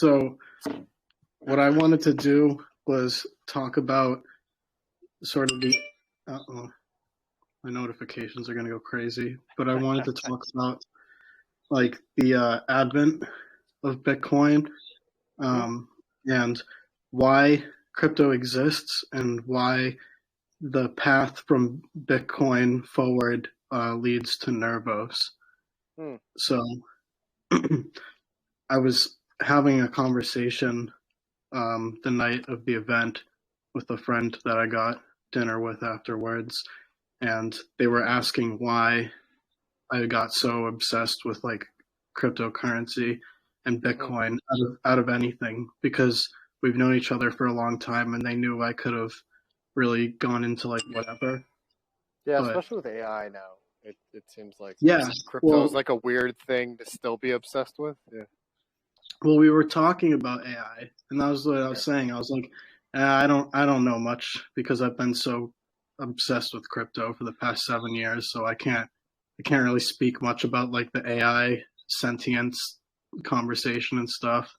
So what I wanted to do was talk about sort of the my notifications are going to go crazy, but I wanted to talk about like the advent of Bitcoin, and why crypto exists and why the path from Bitcoin forward leads to Nervos. So I was having a conversation the night of the event with a friend that I got dinner with afterwards, and they were asking why I got so obsessed with like cryptocurrency and Bitcoin out of anything, because we've known each other for a long time and they knew I could have really gone into like whatever. Yeah, But, especially with AI now. It seems like crypto is like a weird thing to still be obsessed with. Yeah. Well, we were talking about AI, and that was what I was saying. I was like, I don't know much because I've been so obsessed with crypto for the past 7 years, so I can't really speak much about like the AI sentience conversation and stuff,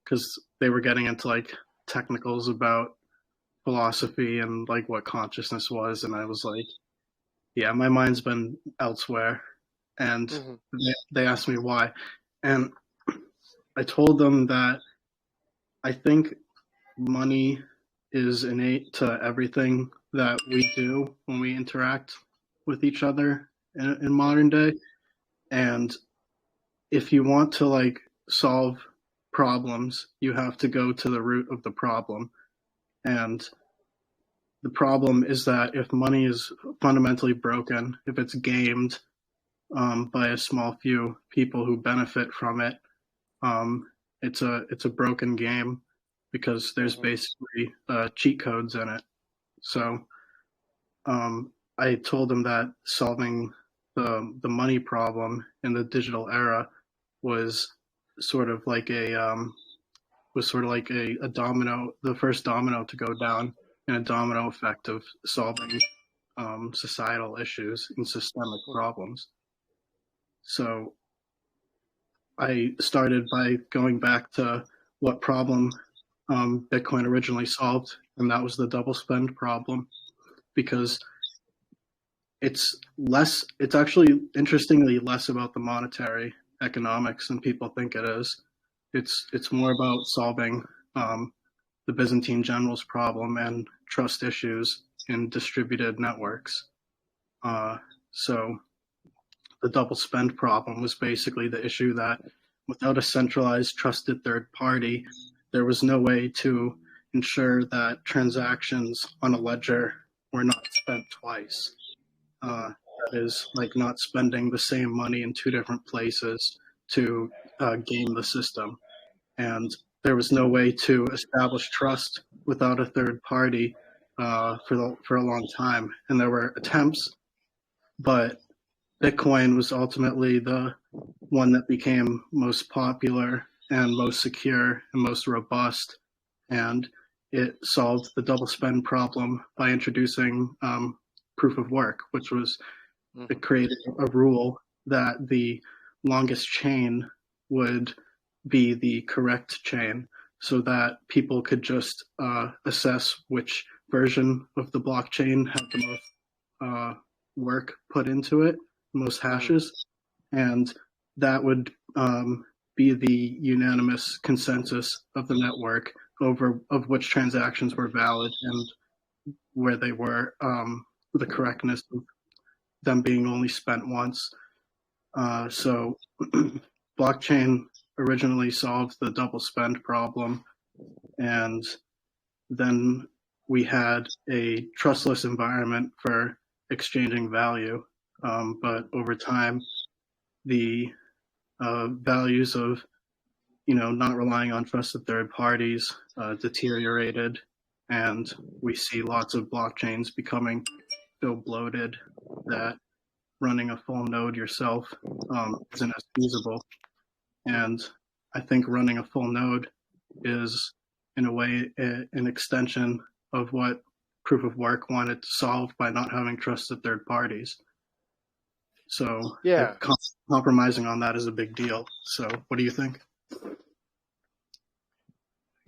because they were getting into like technicals about philosophy and like what consciousness was, and I was like, yeah, my mind's been elsewhere, and they asked me why, and I told them that I think money is innate to everything that we do when we interact with each other in modern day. And if you want to like solve problems, you have to go to the root of the problem. And the problem is that if money is fundamentally broken, if it's gamed by a small few people who benefit from it, it's a broken game, because there's basically cheat codes in it. So I told them that solving the money problem in the digital era was sort of like a domino, the first domino to go down in a domino effect of solving societal issues and systemic problems. So I started by going back to what problem Bitcoin originally solved, and that was the double spend problem, because it's actually interestingly less about the monetary economics than people think it is. It's more about solving the Byzantine generals problem and trust issues in distributed networks. So the double spend problem was basically the issue that without a centralized trusted third party, there was no way to ensure that transactions on a ledger were not spent twice. That is, like not spending the same money in two different places to game the system. And there was no way to establish trust without a third party for a long time. And there were attempts, but Bitcoin was ultimately the one that became most popular and most secure and most robust, and it solved the double spend problem by introducing proof of work, which was it created a rule that the longest chain would be the correct chain, so that people could just assess which version of the blockchain had the most work put into it, most hashes, and that would be the unanimous consensus of the network of which transactions were valid and where they were, the correctness of them being only spent once. So blockchain originally solved the double spend problem, and then we had a trustless environment for exchanging value. But over time, the values of not relying on trusted third parties deteriorated, and we see lots of blockchains becoming so bloated that running a full node yourself isn't as feasible. And I think running a full node is, in a way, an extension of what proof of work wanted to solve by not having trusted third parties. So compromising on that is a big deal. So what do you think?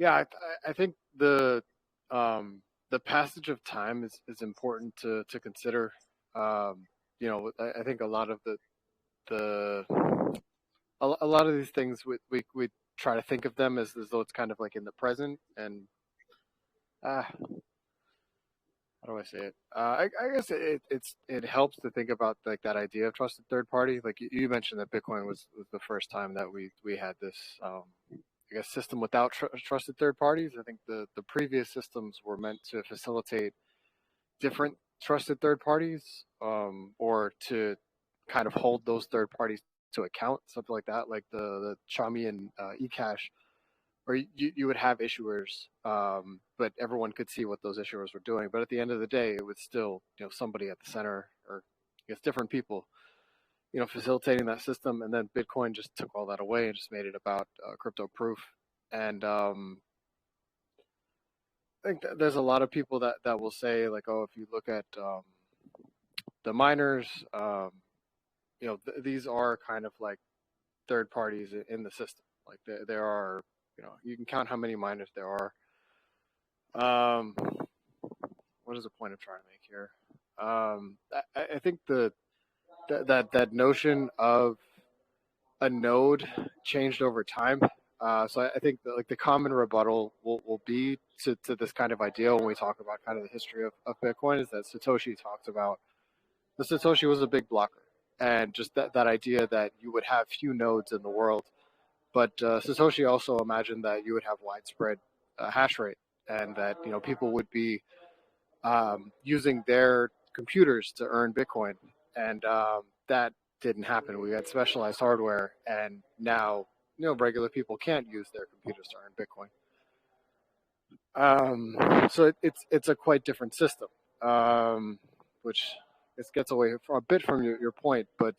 Yeah, I think the passage of time is important to consider. I think a lot of the a lot of these things we try to think of them as though it's kind of like in the present, and how do I say it? I guess it helps to think about like that idea of trusted third party. Like you mentioned that Bitcoin was the first time that we had this I guess system without trusted third parties. I think the previous systems were meant to facilitate different trusted third parties, or to kind of hold those third parties to account, something like that, like the Chami and eCash, or you would have issuers, but everyone could see what those issuers were doing. But at the end of the day, it was still somebody at the center, or I guess different people facilitating that system. And then Bitcoin just took all that away and just made it about crypto proof. And I think that there's a lot of people that will say like, oh, if you look at the miners, these are kind of like third parties in the system. Like there are, you can count how many miners there are. What is the point I'm trying to make here? I think that notion of a node changed over time. So I think that, like, the common rebuttal will be to this kind of idea when we talk about kind of the history of Bitcoin, is that Satoshi talks about the Satoshi was a big blocker, and just that idea that you would have few nodes in the world. But Satoshi also imagined that you would have widespread hash rate, and that people would be using their computers to earn Bitcoin, and that didn't happen. We had specialized hardware, and now regular people can't use their computers to earn Bitcoin. So it's a quite different system, which this gets away a bit from your point, but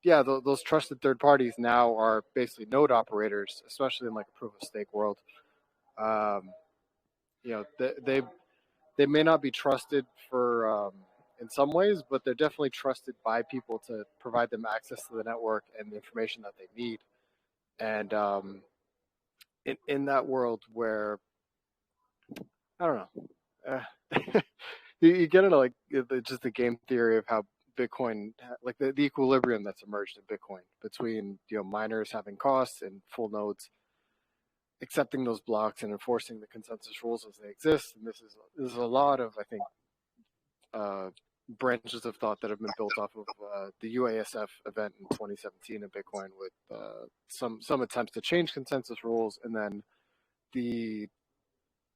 yeah, those trusted third parties now are basically node operators, especially in like a proof of stake world. Um, they may not be trusted for in some ways, but they're definitely trusted by people to provide them access to the network and the information that they need. And in that world where, I don't know, you get into like just the game theory of how Bitcoin, like the equilibrium that's emerged in Bitcoin between miners having costs and full nodes accepting those blocks and enforcing the consensus rules as they exist. And this is a lot of, I think, branches of thought that have been built off of the UASF event in 2017 in Bitcoin, with some attempts to change consensus rules, and then the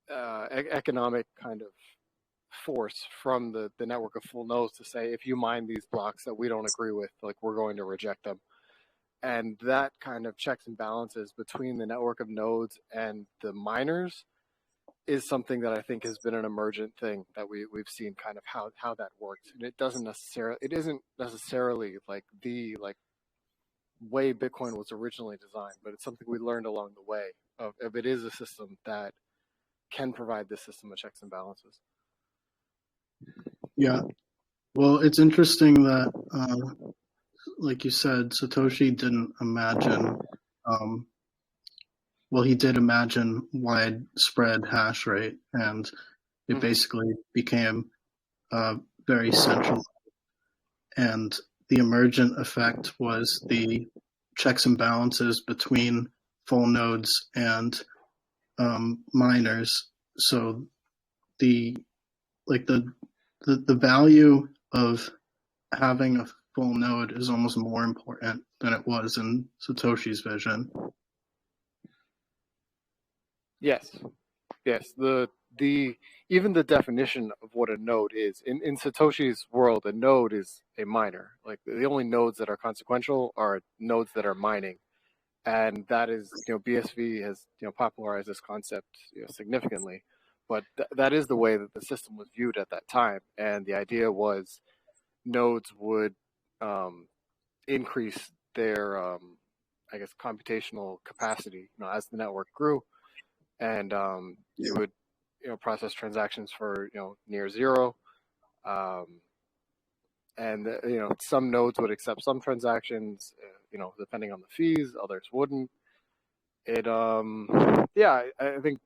economic kind of force from the network of full nodes to say, if you mine these blocks that we don't agree with, like, we're going to reject them. And that kind of checks and balances between the network of nodes and the miners is something that I think has been an emergent thing that we've seen, kind of how that works. And it isn't necessarily like the way Bitcoin was originally designed, but it's something we learned along the way of it is a system that can provide this system of checks and balances. Yeah. Well, it's interesting that, like you said, Satoshi didn't imagine, well, he did imagine widespread hash rate, and it basically became very central. And the emergent effect was the checks and balances between full nodes and miners. So the value of having a full node is almost more important than it was in Satoshi's vision. Yes. The even the definition of what a node is in Satoshi's world, a node is a miner. Like, the only nodes that are consequential are nodes that are mining, and that is, BSV has popularized this concept significantly. But that is the way that the system was viewed at that time, and the idea was nodes would increase their I guess computational capacity as the network grew, and it would process transactions for near zero, and some nodes would accept some transactions, depending on the fees, others wouldn't. I think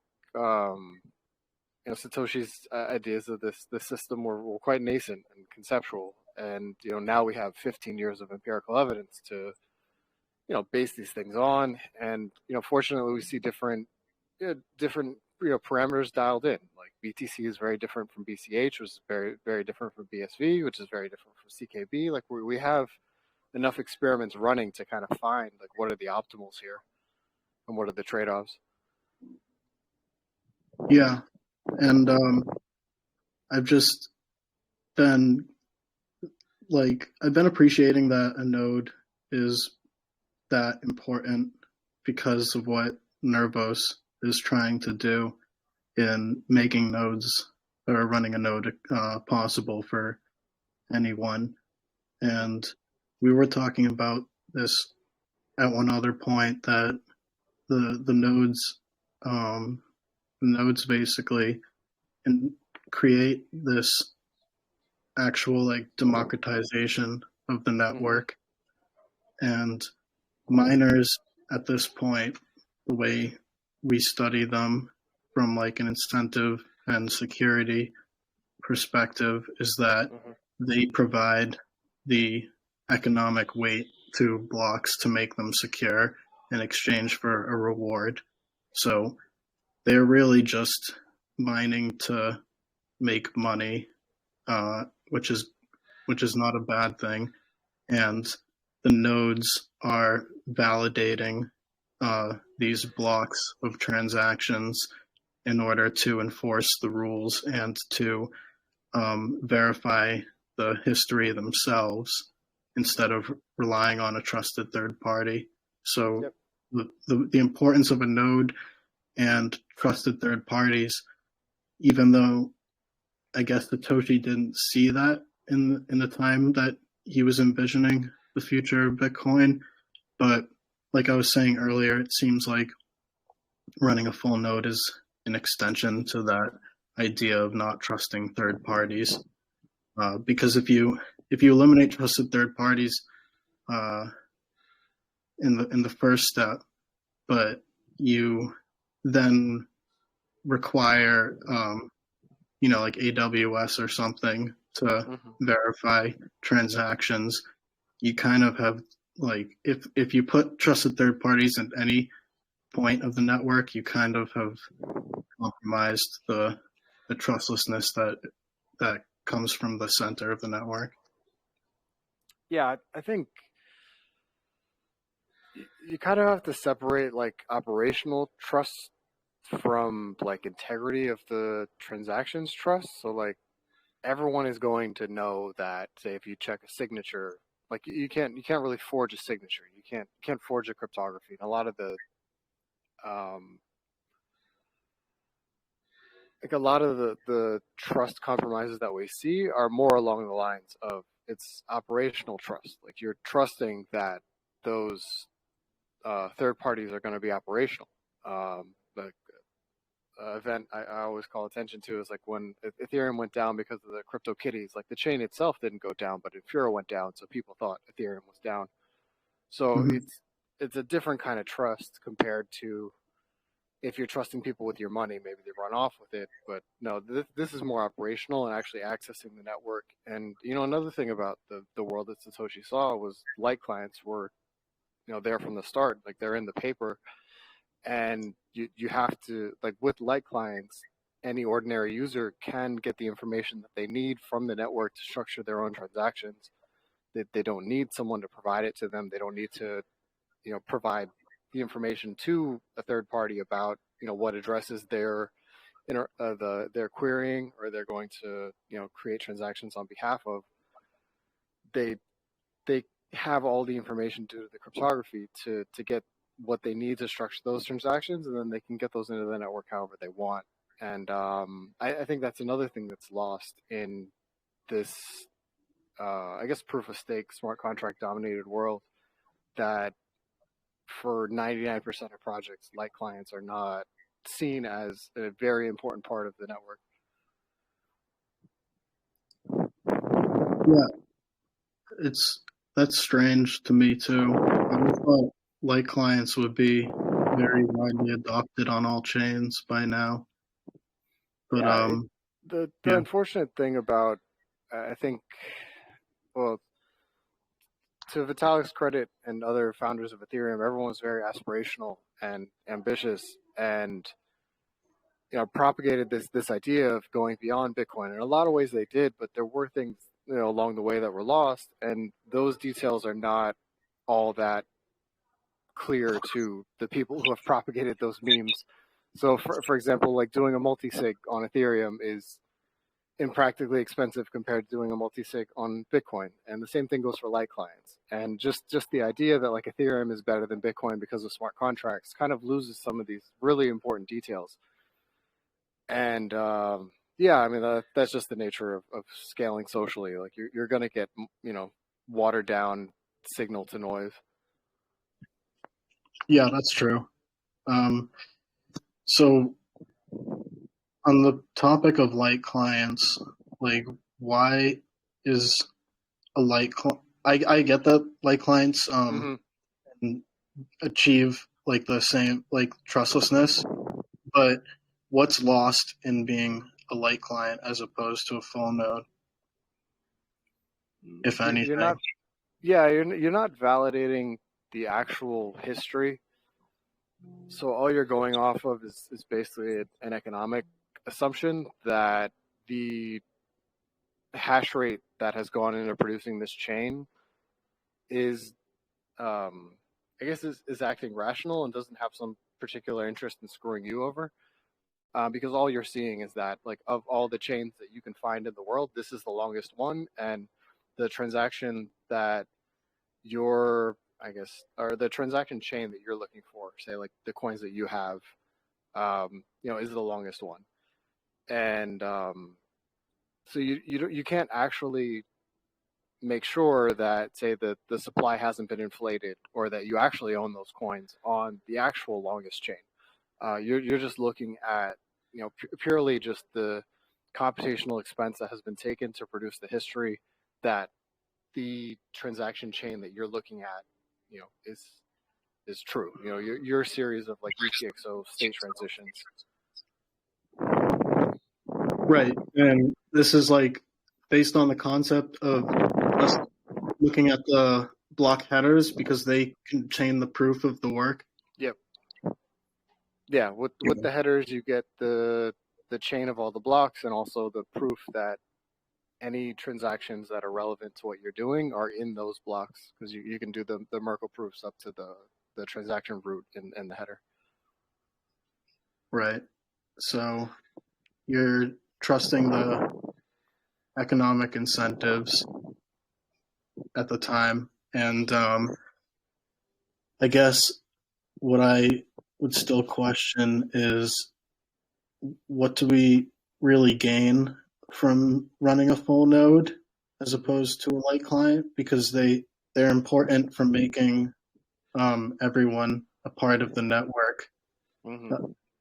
Satoshi's ideas of this system were quite nascent and conceptual, and now we have 15 years of empirical evidence to base these things on, and fortunately we see different parameters dialed in. Like BTC is very different from BCH, which is very very different from BSV, which is very different from CKB. Like we have enough experiments running to kind of find like what are the optimals here and what are the trade-offs. Yeah, and I've just been I've been appreciating that a node is that important because of what Nervos is trying to do in making nodes or running a node possible for anyone. And we were talking about this at one other point, that the nodes basically and create this actual like democratization of the network. And miners at this point, the way we study them from like an incentive and security perspective, is that they provide the economic weight to blocks to make them secure in exchange for a reward. So they're really just mining to make money, which is not a bad thing. And the nodes are validating these blocks of transactions in order to enforce the rules and to verify the history themselves instead of relying on a trusted third party. So the importance of a node and trusted third parties, even though I guess Satoshi didn't see that in the time that he was envisioning the future of Bitcoin, but like I was saying earlier, it seems like running a full node is an extension to that idea of not trusting third parties. Because if you eliminate trusted third parties in the first step, but you then require like AWS or something to verify transactions, you kind of have like if you put trusted third parties at any point of the network, you kind of have compromised the trustlessness that comes from the center of the network. Yeah, I think you kind of have to separate like operational trust from like integrity of the transactions trust. So like everyone is going to know that, say, if you check a signature, like you can't really forge a signature. You can't forge a cryptography. And a lot of the the trust compromises that we see are more along the lines of it's operational trust. Like you're trusting that those third parties are going to be operational. The event I always call attention to is like when Ethereum went down because of the crypto kitties. Like the chain itself didn't go down, but Infura went down, so people thought Ethereum was down. So it's a different kind of trust compared to if you're trusting people with your money, maybe they run off with it. But no, this is more operational and actually accessing the network. And another thing about the world that Satoshi saw was light clients were there from the start. Like they're in the paper, and you have to, like with light clients, any ordinary user can get the information that they need from the network to structure their own transactions. They don't need someone to provide it to them. They don't need to provide the information to a third party about what addresses they're querying or they're going to create transactions on behalf of. They have all the information due to the cryptography to get what they need to structure those transactions, and then they can get those into the network however they want. And I think that's another thing that's lost in this I guess proof of stake smart contract dominated world, that for 99% of projects, light clients are not seen as a very important part of the network. Yeah, that's strange to me too. I thought light clients would be very widely adopted on all chains by now. But Yeah, the yeah, unfortunate thing about I think, well, to Vitalik's credit and other founders of Ethereum, everyone was very aspirational and ambitious, and propagated this idea of going beyond Bitcoin. In a lot of ways, they did, but there were things along the way that were lost, and those details are not all that clear to the people who have propagated those memes. So, for example, like doing a multi-sig on Ethereum is impractically expensive compared to doing a multi-sig on Bitcoin, and the same thing goes for light clients. And just the idea that like Ethereum is better than Bitcoin because of smart contracts kind of loses some of these really important details. And yeah, I mean that's just the nature of scaling socially. Like you're going to get watered down signal to noise. yeah, that's true. So on the topic of light clients, like why is a I get that light clients Mm-hmm. achieve like the same like trustlessness, but what's lost in being a light client as opposed to a full node, if You're anything? not, yeah, you're not validating the actual history. So all you're going off of is basically an economic assumption that the hash rate that has gone into producing this chain is, I guess, is acting rational and doesn't have some particular interest in screwing you over. Because all you're seeing is that, like, of all the chains that you can find in the world, this is the longest one, and the transaction that you're, I guess, or the transaction chain that you're looking for, say, like the coins that you have, is the longest one, and so you can't actually make sure that, say, the supply hasn't been inflated or that you actually own those coins on the actual longest chain. You're just looking at purely just the computational expense that has been taken to produce the history that the transaction chain that you're looking at is true. Your series of like UTXO state transitions. Right. And this is like based on the concept of us looking at the block headers because they contain the proof of the work. Yep. Yeah, with the headers you get the chain of all the blocks and also the proof that any transactions that are relevant to what you're doing are in those blocks, because you can do the Merkle proofs up to the transaction root in the header. Right. So you're trusting the economic incentives at the time. And I guess what I would still question is what do we really gain from running a full node as opposed to a light client, because they're important for making everyone a part of the network. Mm-hmm.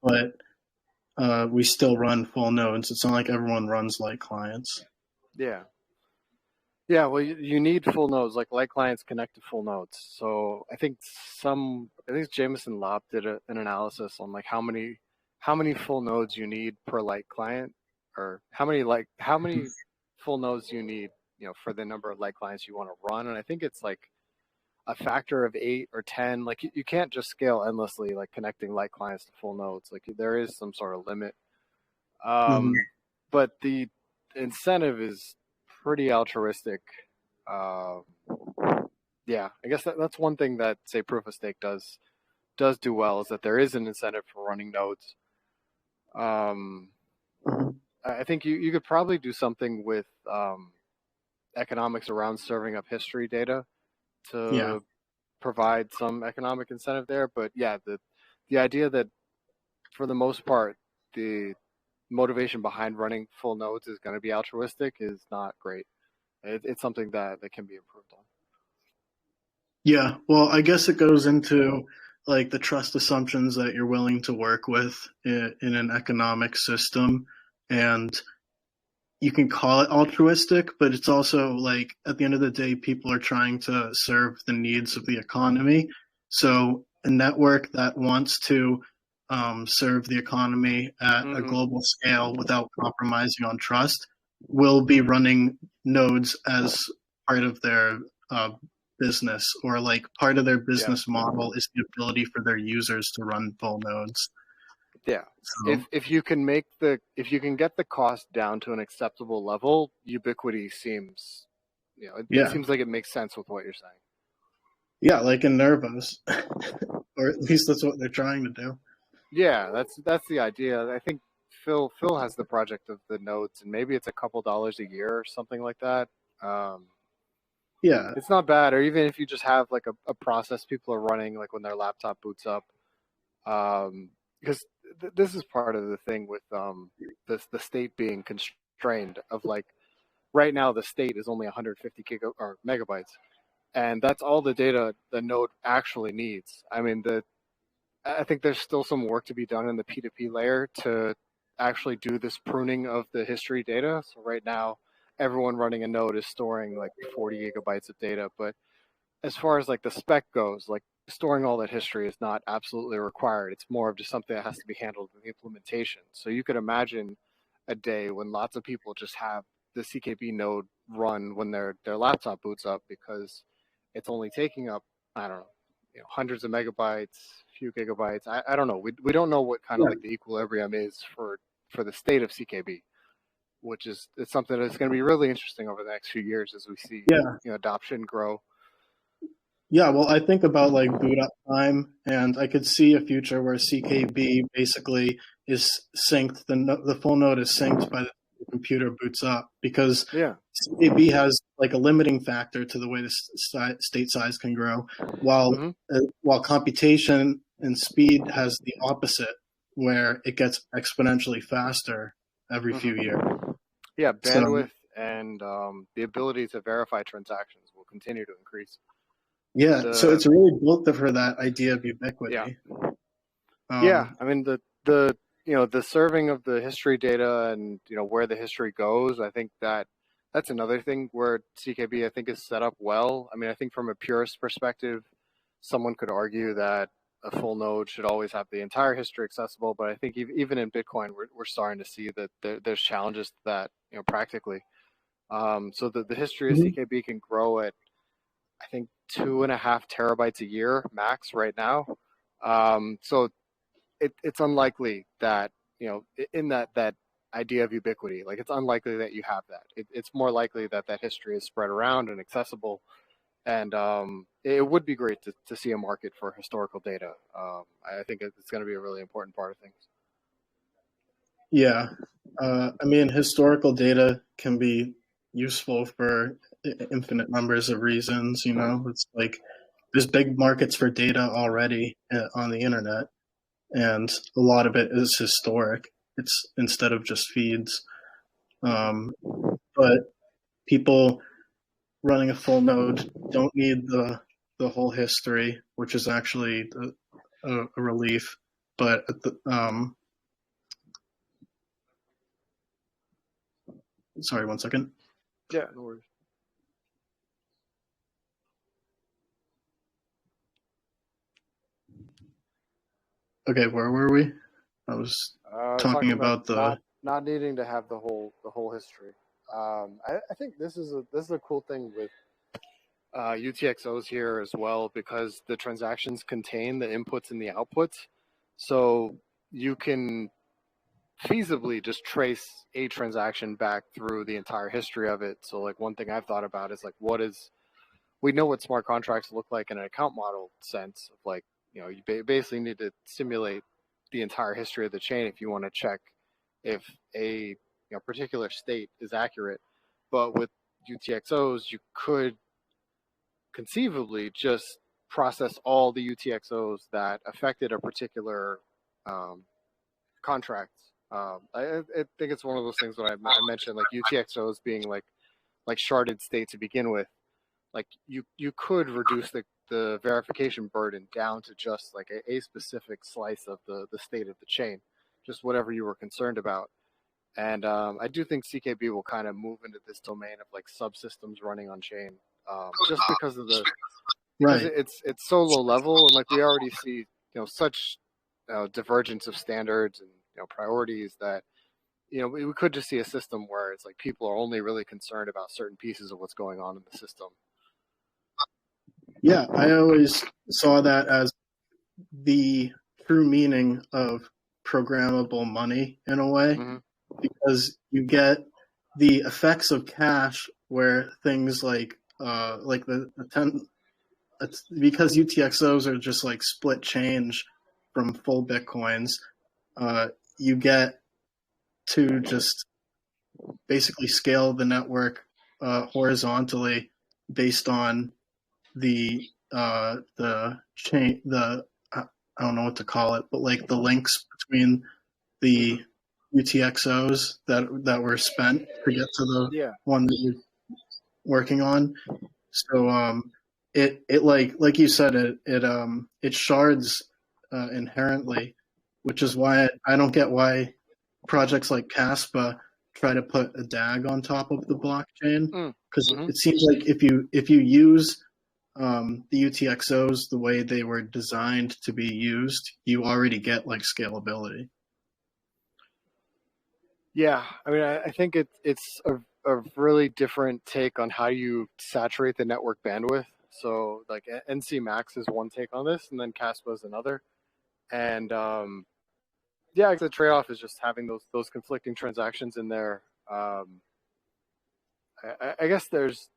But we still run full nodes. It's not like everyone runs light clients. Yeah. Yeah, well, you need full nodes. Like light clients connect to full nodes. So I think Jameson Lopp did an analysis on like how many full nodes you need per light client, or how many full nodes you need, for the number of light clients you want to run. And I think it's like a factor of 8 or 10. Like you can't just scale endlessly, like connecting light clients to full nodes. Like there is some sort of limit. Mm-hmm. But the incentive is pretty altruistic. Uh, yeah, I guess that's one thing that, say, proof of stake does do well, is that there is an incentive for running nodes. I think you could probably do something with economics around serving up history data Yeah. to provide some economic incentive there. But yeah, the idea that for the most part the motivation behind running full nodes is going to be altruistic is not great. It's something that can be improved on. Yeah. Well, I guess it goes into like the trust assumptions that you're willing to work with in an economic system. And you can call it altruistic, but it's also like at the end of the day, people are trying to serve the needs of the economy. So a network that wants to serve the economy at a global scale without compromising on trust will be running nodes as part of their business, or like part of their business model is the ability for their users to run full nodes. Yeah. So, If you can get the cost down to an acceptable level, ubiquity seems, it yeah, seems like it makes sense with what you're saying. yeah, like in Nervos, or at least that's what they're trying to do. Yeah, that's the idea. I think Phil has the project of the nodes, and maybe it's a couple dollars a year or something like that. Um, Yeah, it's not bad, or even if you just have like a process people are running, like when their laptop boots up. Because this is part of the thing with the state being constrained of like right now the state is only 150 or megabytes, and that's all the data the node actually needs. I mean, I think there's still some work to be done in the P2P layer to actually do this pruning of the history data. So right now, everyone running a node is storing like 40 gigabytes of data, but as far as like the spec goes, like storing all that history is not absolutely required. It's more of just something that has to be handled in the implementation. So you could imagine a day when lots of people just have the CKB node run when their laptop boots up because it's only taking up, I don't know, hundreds of megabytes, few gigabytes. I don't know. We don't know what kind of yeah, like the equilibrium is for the state of CKB, which is it's something that's going to be really interesting over the next few years as we see yeah. adoption grow. Yeah, well, I think about like boot up time, and I could see a future where CKB basically is synced. The full node is synced by the computer boots up, because Yeah. CKB has like a limiting factor to the way the state size can grow, while Hmm. while computation and speed has the opposite, where it gets exponentially faster every few years. Hmm. Yeah, So bandwidth and the ability to verify transactions will continue to increase. yeah, so The it's really built for that idea of Yeah, ubiquity. yeah. Um, I mean the the serving of the history data and where the history goes. I think that's another thing where CKB I think is set up well. I mean, I think from a purist perspective, someone could argue that a full node should always have the entire history accessible. But I think even in Bitcoin, we're starting to see that there's challenges to that practically. So the history of mhm. CKB can grow at I think 2.5 terabytes a year max right now. So it's unlikely that in that idea of ubiquity, like it's unlikely that you have that. It's more likely that that history is spread around and accessible. And it would be great to see a market for historical data. I think it's going to be a really important part of things. Yeah. I mean, historical data can be useful for infinite numbers of reasons. It's like there's big markets for data already on the internet, and a lot of it is historic. It's instead of just feeds. Um, but people running a full node don't need the whole history, which is actually a relief. But sorry, 1 second. Yeah, no worries. Okay, where were we? I was talking Talking about about the. not needing to have the whole history. I think this is a cool thing with UTXOs here as well because the transactions contain the inputs and the outputs, so you can feasibly just trace a transaction back through the entire history of it. So like one thing I've thought about is like we know what smart contracts look like in an account model sense of like you basically need to simulate the entire history of the chain if you want to check if a particular state is accurate. But with UTXOs, you could conceivably just process all the UTXOs that affected a particular um, contract. I think it's one of those things that I mentioned, like UTXOs being like sharded state to begin with. Like you could reduce the verification burden down to just like a specific slice of the state of the chain, just whatever you were concerned about. And I do think CKB will kind of move into this domain of like subsystems running on chain, just because of because Right. it's so low level, and like we already see such divergence of standards and priorities that we could just see a system where it's like people are only really concerned about certain pieces of what's going on in the system. Yeah, I always saw that as the true meaning of programmable money in a way, Hmm. because you get the effects of cash where things like the 10, it's because UTXOs are just like split change from full bitcoins. You get to just basically scale the network horizontally based on the chain, the I don't know what to call it, but like the links between Hmm. the UTXOs that were spent to get to the Yeah. one that you're working on. So it like you said, it shards inherently, which is why I don't get why projects like Caspa try to put a DAG on top of the blockchain, because Mm-hmm. it seems like if you use the UTXOs the way they were designed to be used, you already get like scalability. Yeah, I mean, I think it's a really different take on how you saturate the network bandwidth. So, like NC Max is one take on this, and then Caspa is another. And yeah, the trade-off is just having those conflicting transactions in there. I guess there's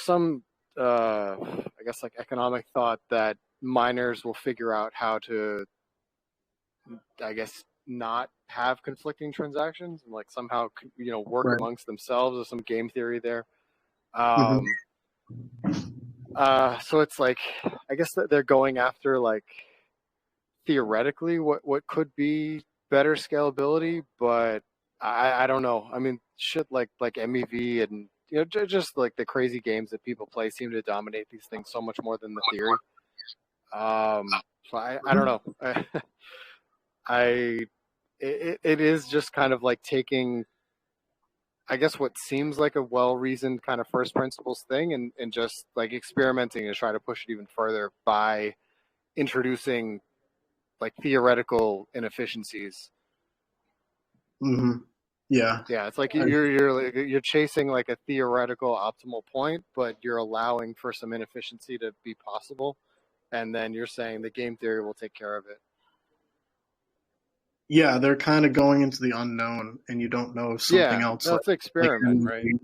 some I guess like economic thought that miners will figure out how to, I guess, not have conflicting transactions and like somehow work Right. amongst themselves, or some game theory there. Mm-hmm. Um, so it's like, I guess that they're going after like theoretically what could be better scalability, but I don't know. I mean, shit like MEV and just like the crazy games that people play seem to dominate these things so much more than the theory. So I don't know. I it is just kind of like taking, I guess, what seems like a well-reasoned kind of first principles thing, and just like experimenting to try to push it even further by introducing like theoretical inefficiencies. Mm-hmm. Yeah. Yeah, it's like I, you're chasing like a theoretical optimal point, but you're allowing for some inefficiency to be possible, and then you're saying the game theory will take care of it. yeah, they're kind of going into the unknown, and you don't know if something Yeah, else that's an like experiment, right? MEV.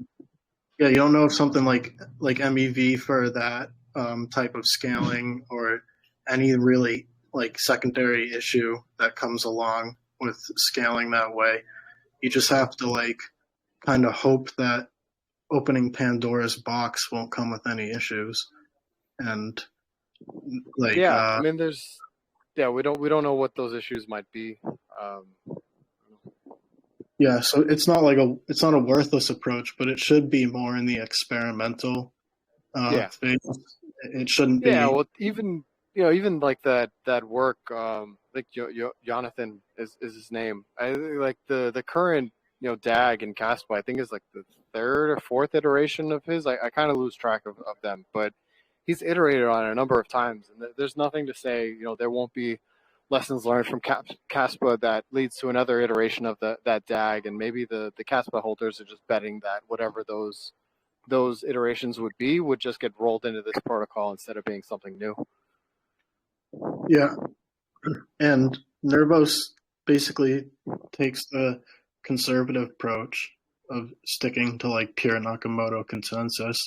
Yeah, you don't know if something like MEV for that type of scaling, or any really like secondary issue that comes along with scaling that way. You just have to like kind of hope that opening Pandora's box won't come with any issues, and like Yeah, I mean, yeah, we don't know what those issues might be. Um, yeah, so it's not a worthless approach, but it should be more in the experimental yeah, phase. It shouldn't yeah. be. Well, even even like that work. Like Jonathan is his name. I like the current DAG and Caspa. I think is like the third or fourth iteration of his. I kind of lose track of them, but he's iterated on it a number of times, and there's nothing to say there won't be lessons learned from Caspa that leads to another iteration of that DAG, and maybe the Caspa holders are just betting that whatever those iterations would just get rolled into this protocol instead of being something new. Yeah, and Nervos basically takes the conservative approach of sticking to like pure Nakamoto consensus.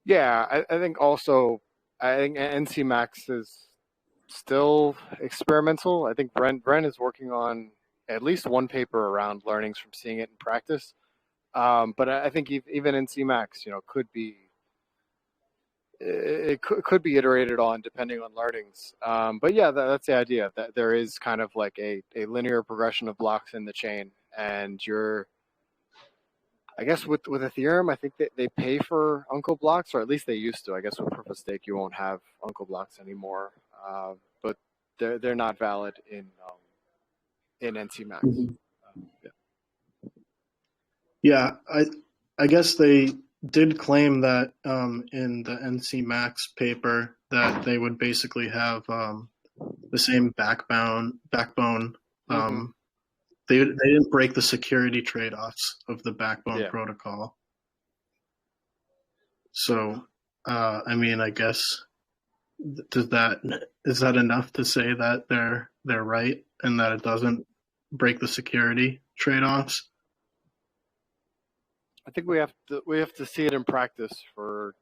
Yeah, I think also I think NC Max is still experimental. I think Brent is working on at least one paper around learnings from seeing it in practice. But I think even NC Max, could be it could be iterated on depending on learnings. But yeah, that's the idea, that there is kind of like a linear progression of blocks in the chain, and you're, I guess with Ethereum, I think that they pay for Uncle blocks, or at least they used to. I guess with Proof of Stake, you won't have Uncle blocks anymore, but they're not valid in NC Max. Mhm. Yeah. Yeah, I guess they did claim that in the NC Max paper that they would basically have the same backbone. Mm-hmm. They didn't break the security trade-offs of the backbone Yeah. protocol. So, I mean, I guess is that enough to say that they're right and that it doesn't break the security trade-offs? I think we have to see it in practice for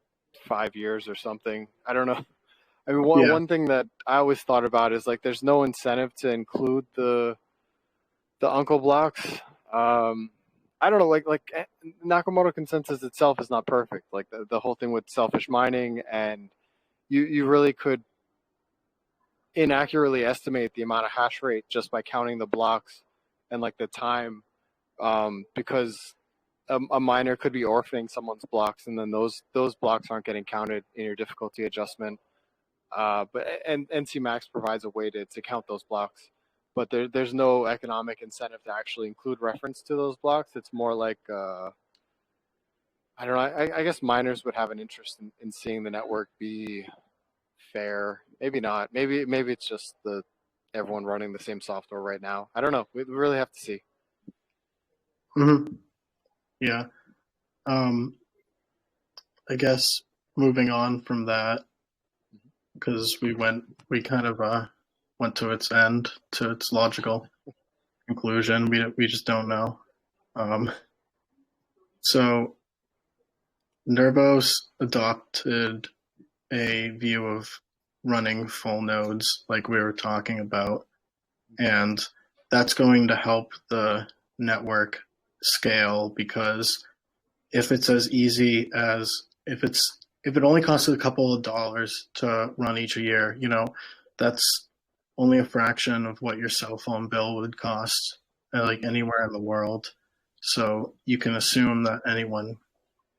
5 years or something. I don't know. I mean, Yeah, one thing that I always thought about is like there's no incentive to include the uncle blocks. Um, I don't know, Nakamoto consensus itself is not perfect. Like the whole thing with selfish mining, and you really could inaccurately estimate the amount of hash rate just by counting the blocks and like the time, because a miner could be orphaning someone's blocks, and then those blocks aren't getting counted in your difficulty adjustment. But NC Max provides a way to count those blocks, but there's no economic incentive to actually include reference to those blocks. It's more like I don't know. I guess miners would have an interest in seeing the network be fair. Maybe not. Maybe it's just the everyone running the same software right now. I don't know. We really have to see. mm-hmm. Yeah. Um, I guess moving on from that, because we kind of went to its end, to its logical conclusion. We just don't know. Um, so Nervos adopted a view of running full nodes, like we were talking about, and that's going to help the network scale because if it's as easy as if it only costs a couple of dollars to run each year, that's only a fraction of what your cell phone bill would cost, like anywhere in the world. So you can assume that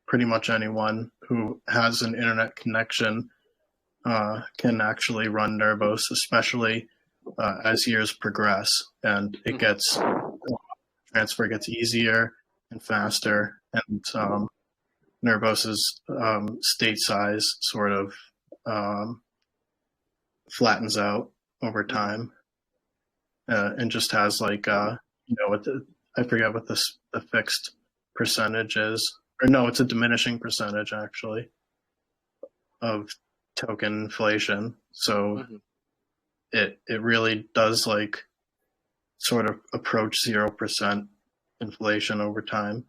pretty much anyone who has an internet connection, can actually run Nervos, especially as years progress and transfer gets easier and faster, and Nervos's state size sort of um, flattens out over time, and just has like I forget what the fixed percentage is, or no, it's a diminishing percentage actually of token inflation. So Mm-hmm. it really does like sort of approach 0% inflation over time,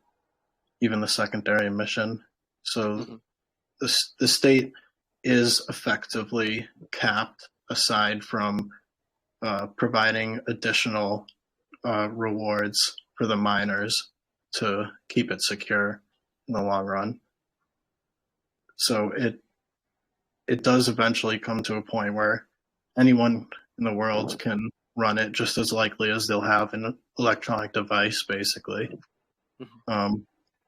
even the secondary emission. So Mm-hmm. the state is effectively capped aside from providing additional rewards for the miners to keep it secure in the long run. So it does eventually come to a point where anyone in the world can run it just as likely as they'll have an electronic device, basically. Mm-hmm.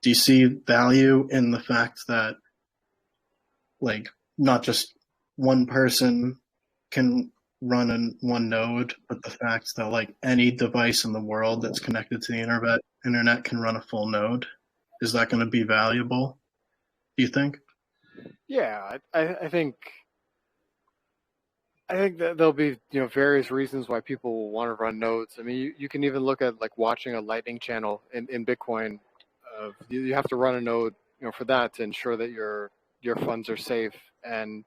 Do you see value in the fact that, like, not just one person can run in one node, but the fact that, like, any device in the world that's connected to the internet can run a full node? Is that going to be valuable, do you think? Yeah, I think that there'll be various reasons why people will want to run nodes. I mean, you can even look at like watching a Lightning channel in Bitcoin. You have to run a node, for that to ensure that your funds are safe. And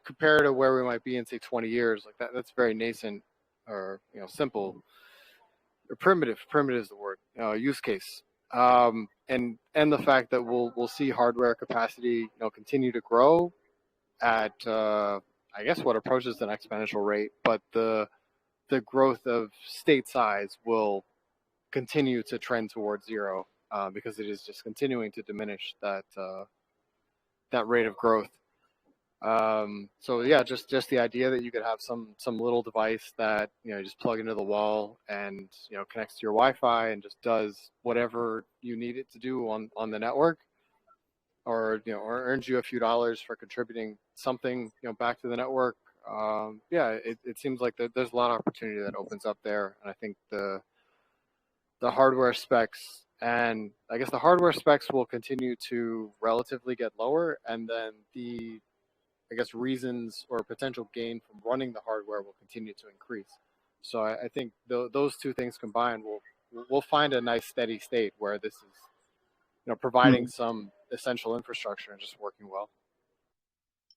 compared to where we might be in say 20 years, like that's very nascent or simple or primitive. Primitive is the word. Use case. And the fact that we'll see hardware capacity continue to grow at I guess what approaches an exponential rate, but the growth of state size will continue to trend towards zero, because it is just continuing to diminish that rate of growth. So yeah, just the idea that you could have some little device that you just plug into the wall and connects to your Wi-Fi and just does whatever you need it to do on the network, or earns you a few dollars for contributing something back to the network. Yeah, it seems like there's a lot of opportunity that opens up there, and I think the hardware specs And I guess the hardware specs will continue to relatively get lower, and then the, I guess, reasons or potential gain from running the hardware will continue to increase. So I think those two things combined will find a nice steady state where this is, providing Hmm. some essential infrastructure and just working well.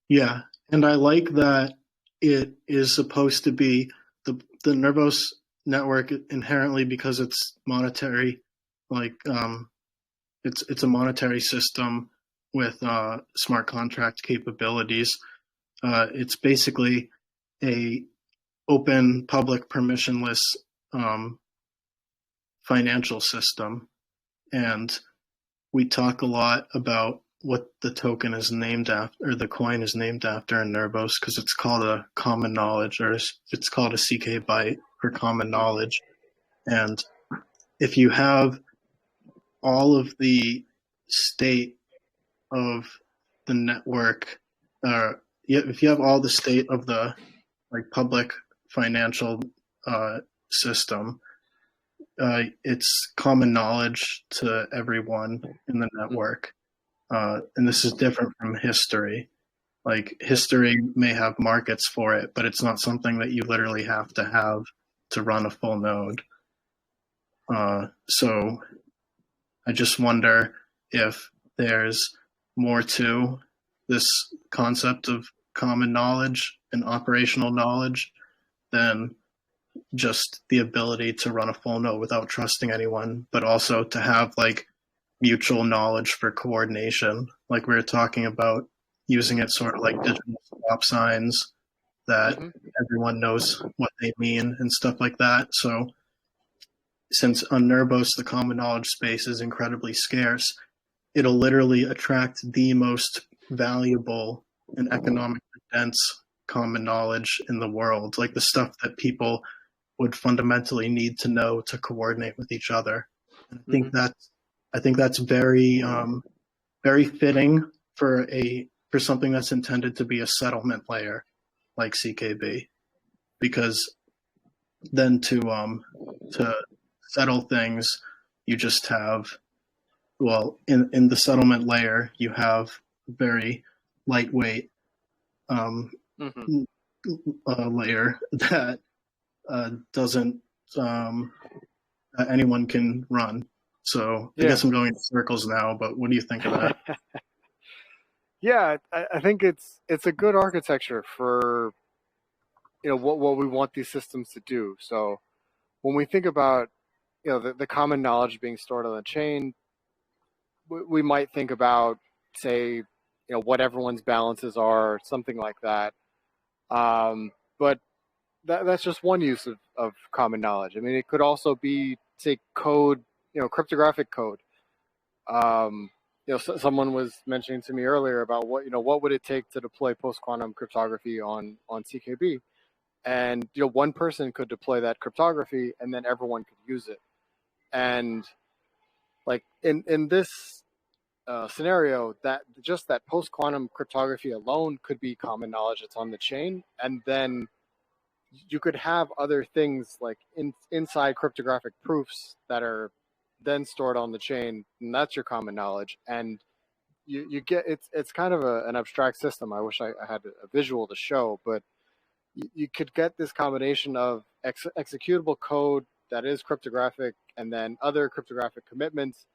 Yeah, and I like that it is supposed to be the Nervos network inherently because it's monetary, like it's a monetary system with smart contract capabilities. It's basically a open, public, permissionless um, financial system, and we talk a lot about what the token is named after, or the coin is named after in Nervos, because it's called a common knowledge, or it's called a CK byte for common knowledge. And if you have all of the state of the network, if you have all the state of the like public financial uh, system, it's common knowledge to everyone in the network. And this is different from history. Like history may have markets for it, but it's not something that you literally have to run a full node. So I just wonder if there's more to this concept of common knowledge and operational knowledge than just the ability to run a full node without trusting anyone, but also to have like mutual knowledge for coordination, like we were talking about, using it sort of like digital stop signs that Mm-hmm. everyone knows what they mean and stuff like that. So since on Nervos the common knowledge space is incredibly scarce, it'll literally attract the most valuable and economically dense common knowledge in the world, like the stuff that people would fundamentally need to know to coordinate with each other. And Mm-hmm. I think that's very very fitting for something that's intended to be a settlement layer like CKB, because then to settle things, you just have, well, in the settlement layer you have very lightweight um, Mm-hmm. layer that doesn't anyone can run. So I Yeah. guess I'm going in circles now, but what do you think of that? Yeah, I think it's a good architecture for, what we want these systems to do. So when we think about, the common knowledge being stored on the chain, we might think about, say, what everyone's balances are, something like that. But that's just one use of common knowledge. I mean, it could also be, say, code, cryptographic code. Someone was mentioning to me earlier about what would it take to deploy post quantum cryptography on CKB, and one person could deploy that cryptography, and then everyone could use it. And like in this scenario, that just that post quantum cryptography alone could be common knowledge that's on the chain, and then you could have other things like inside cryptographic proofs that are then stored on the chain, and that's your common knowledge. And you get, it's kind of an abstract system. I wish I had a visual to show, but you could get this combination of executable code that is cryptographic, and then other cryptographic commitments,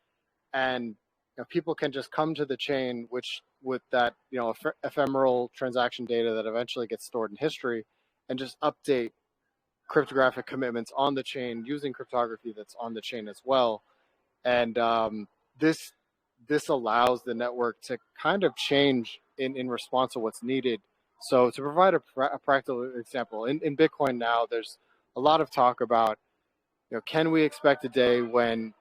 and people can just come to the chain, which with that ephemeral transaction data that eventually gets stored in history, and just update cryptographic commitments on the chain using cryptography that's on the chain as well. And this allows the network to kind of change in response to what's needed. So to provide a practical example, in Bitcoin now, there's a lot of talk about, can we expect a day when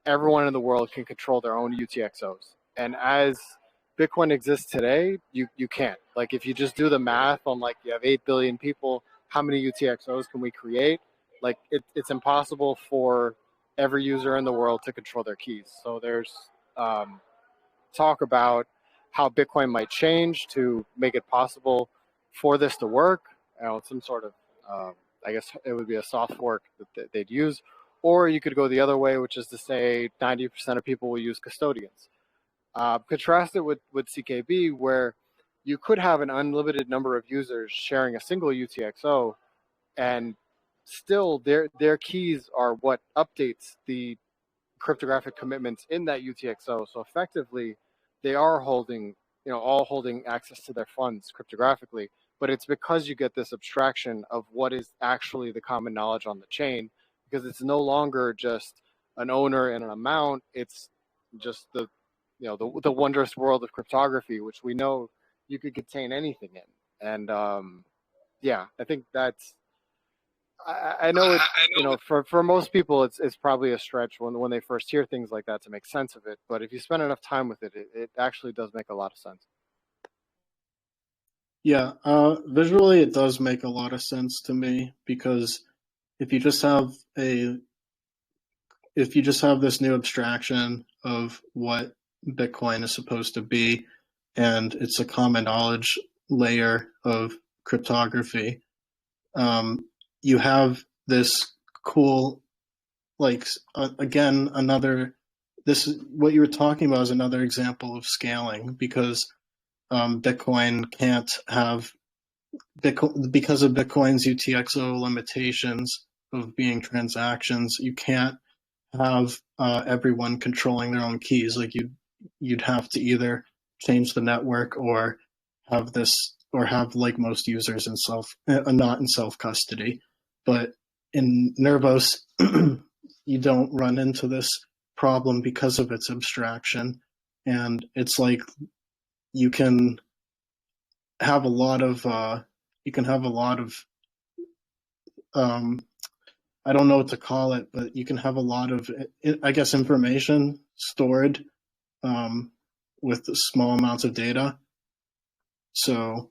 everyone in the world can control their own UTXOs? And as Bitcoin exists today, you can't. Like, if you just do the math on, like, you have 8 billion people, how many UTXOs can we create? Like, it's impossible for every user in the world to control their keys. So there's talk about how Bitcoin might change to make it possible for this to work. Some sort of, I guess it would be a soft fork that they'd use, Or you could go the other way, which is to say 90% of people will use custodians. Contrast it with CKB, where you could have an unlimited number of users sharing a single UTXO, and still their keys are what updates the cryptographic commitments in that UTXO. So effectively, they are holding, all holding access to their funds cryptographically. But it's because you get this abstraction of what is actually the common knowledge on the chain, because it's no longer just an owner and an amount. It's just the wondrous world of cryptography, which we know you could contain anything in. And yeah, I think that's I know it. For most people, it's probably a stretch when they first hear things like that to make sense of it. But if you spend enough time with it, it actually does make a lot of sense. Yeah, visually it does make a lot of sense to me because if you just have a if you just have this new abstraction of what Bitcoin is supposed to be, and it's a common knowledge layer of cryptography, you have this cool, like, again, another, this is what you were talking about is another example of scaling because Bitcoin can't have Bitcoin because of Bitcoin's UTXO limitations of being transactions. You can't have everyone controlling their own keys. Like you'd have to either change the network or have this or have like most users in not in self custody. But in Nervos, you don't run into this problem because of its abstraction, and it's like you can have a lot of you can have a lot of um, I don't know what to call it, but you can have a lot of, I guess, information stored with small amounts of data. So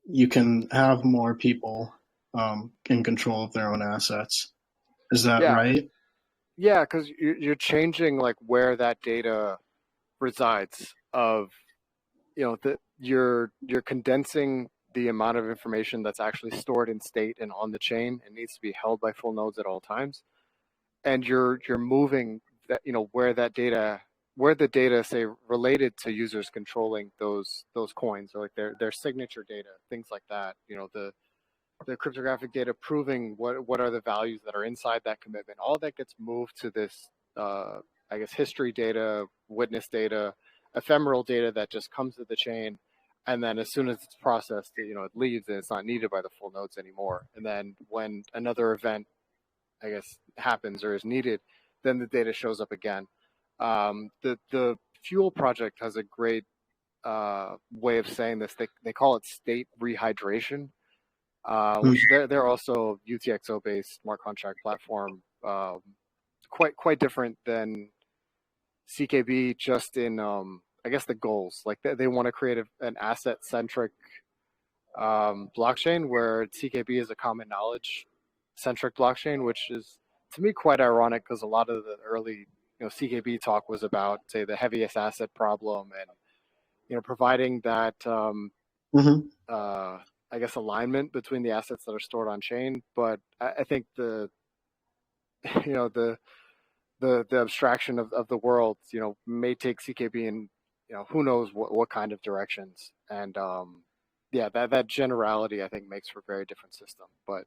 you can have more people in control of their own assets. Is that Yeah, right? yeah, because you're changing like where that data resides. Of you're condensing the amount of information that's actually stored in state and on the chain and needs to be held by full nodes at all times, and you're moving that where the data say related to users controlling those coins, or like their signature data, things like that. The cryptographic data proving what are the values that are inside that commitment. All that gets moved to this, I guess, history data, witness data, ephemeral data that just comes to the chain, and then as soon as it's processed, it leaves and it's not needed by the full nodes anymore. And then when another event, I guess, happens or is needed, then the data shows up again. The Fuel project has a great way of saying this. They call it state rehydration, which they're also UTXO based smart contract platform, quite different than CKB. Just in I guess the goals, like they want to create an asset centric blockchain, where CKB is a common knowledge centric blockchain, which is to me quite ironic because a lot of the early CKB talk was about, say, the heaviest asset problem, and providing that Mm-hmm. I guess alignment between the assets that are stored on chain. But I think the you know the abstraction of the world may take CKB in who knows what kind of directions. And yeah, that generality I think makes for a very different system. But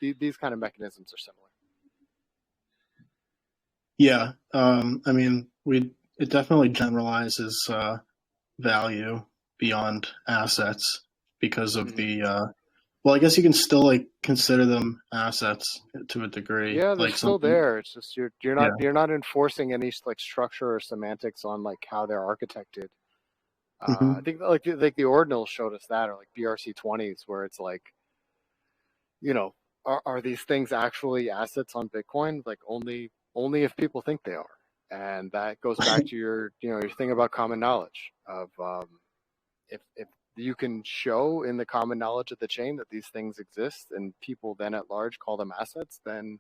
these kind of mechanisms are similar. Yeah, I mean, it definitely generalizes value beyond assets because of Mm-hmm. the well, I guess you can still like consider them assets to a degree, Yeah, they're like still something. there. It's just Yeah. you're not enforcing any like structure or semantics on like how they're architected. I Hmm. think like the ordinals showed us that, or like BRC20s, where it's like, you know, are these things actually assets on Bitcoin? Like only if people think they are, and that goes back to your thing about common knowledge of if you can show in the common knowledge of the chain that these things exist, and people then at large call them assets, then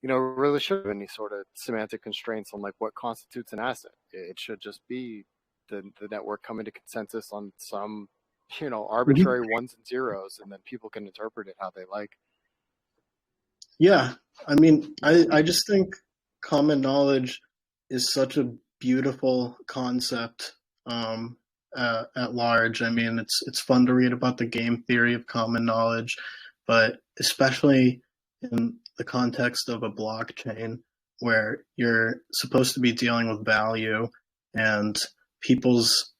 really should have any sort of semantic constraints on like what constitutes an asset. It should just be the network coming to consensus on some Hmm. arbitrary ones and zeros, and then people can interpret it how they like. Yeah, I mean, I just think common knowledge is such a beautiful concept at large. I mean, it's fun to read about the game theory of common knowledge, but especially in the context of a blockchain where you're supposed to be dealing with value and people's,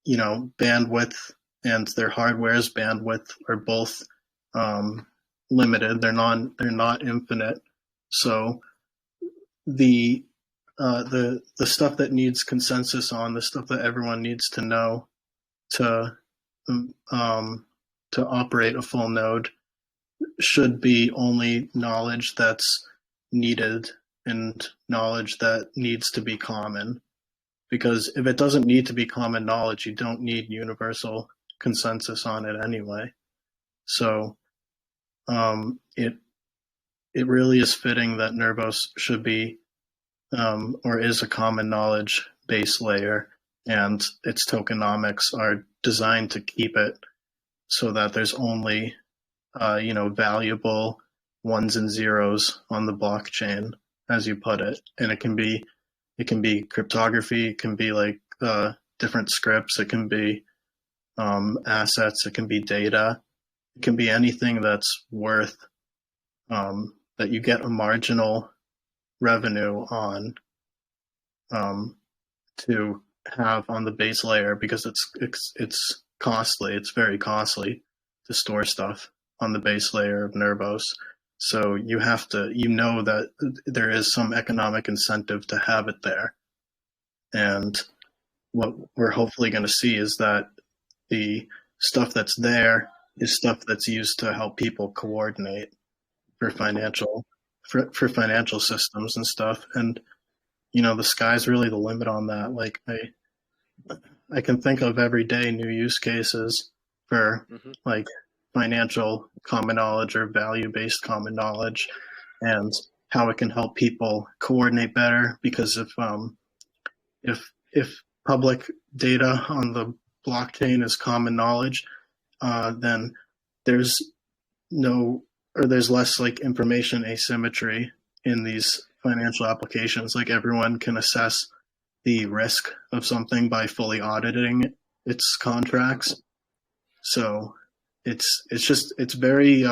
bandwidth and their hardware's bandwidth are both um, limited. They're not infinite. So the the stuff that needs consensus on, the stuff that everyone needs to know to um, to operate a full node should be only knowledge that's needed and knowledge that needs to be common. Because if it doesn't need to be common knowledge, you don't need universal consensus on it anyway. So it really is fitting that Nervos should be or is a common knowledge base layer, and its tokenomics are designed to keep it so that there's only valuable ones and zeros on the blockchain, as you put it, and it can be cryptography, it can be like different scripts, it can be assets, it can be data, it can be anything that's worth that you get a marginal revenue on to have on the base layer because it's costly. It's very costly to store stuff on the base layer of Nervos. So you know that there is some economic incentive to have it there. And what we're hopefully going to see is that the stuff that's there is stuff that's used to help people coordinate for financial systems and stuff. And the sky's really the limit on that. Like I can think of every day new use cases for like financial common knowledge or value based common knowledge, and how it can help people coordinate better. Because if public data on the blockchain is common knowledge, then there's there's less like information asymmetry in these financial applications. Like everyone can assess the risk of something by fully auditing its contracts. So it's very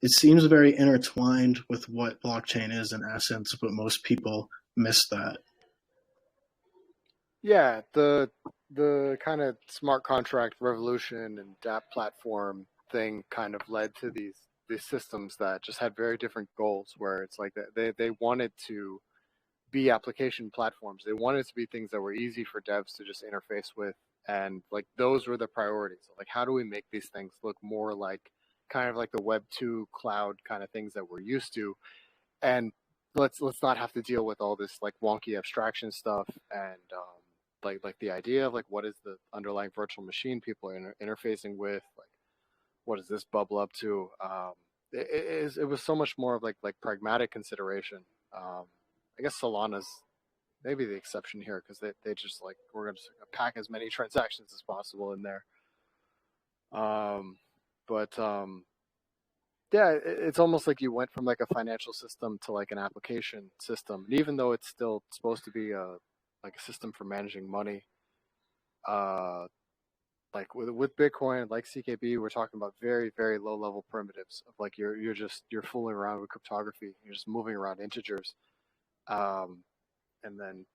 it seems very intertwined with what blockchain is in essence, but most people miss that. Yeah, the kind of smart contract revolution and DApp platform thing kind of led to these systems that just had very different goals. Where it's like they wanted to be application platforms. They wanted to be things that were easy for devs to just interface with, and like those were the priorities. Like, how do we make these things look more like kind of like the Web 2 cloud kind of things that we're used to, and let's not have to deal with all this like wonky abstraction stuff and like the idea of like what is the underlying virtual machine people are interfacing with, like what does this bubble up to. It was so much more of like pragmatic consideration. I guess Solana's maybe the exception here because they just like we're going to pack as many transactions as possible in there. But yeah, it's almost like you went from like a financial system to like an application system, and even though it's still supposed to be like a system for managing money, uh, like with Bitcoin, like CKB, we're talking about very very low level primitives of like you're fooling around with cryptography, you're just moving around integers. Um, and then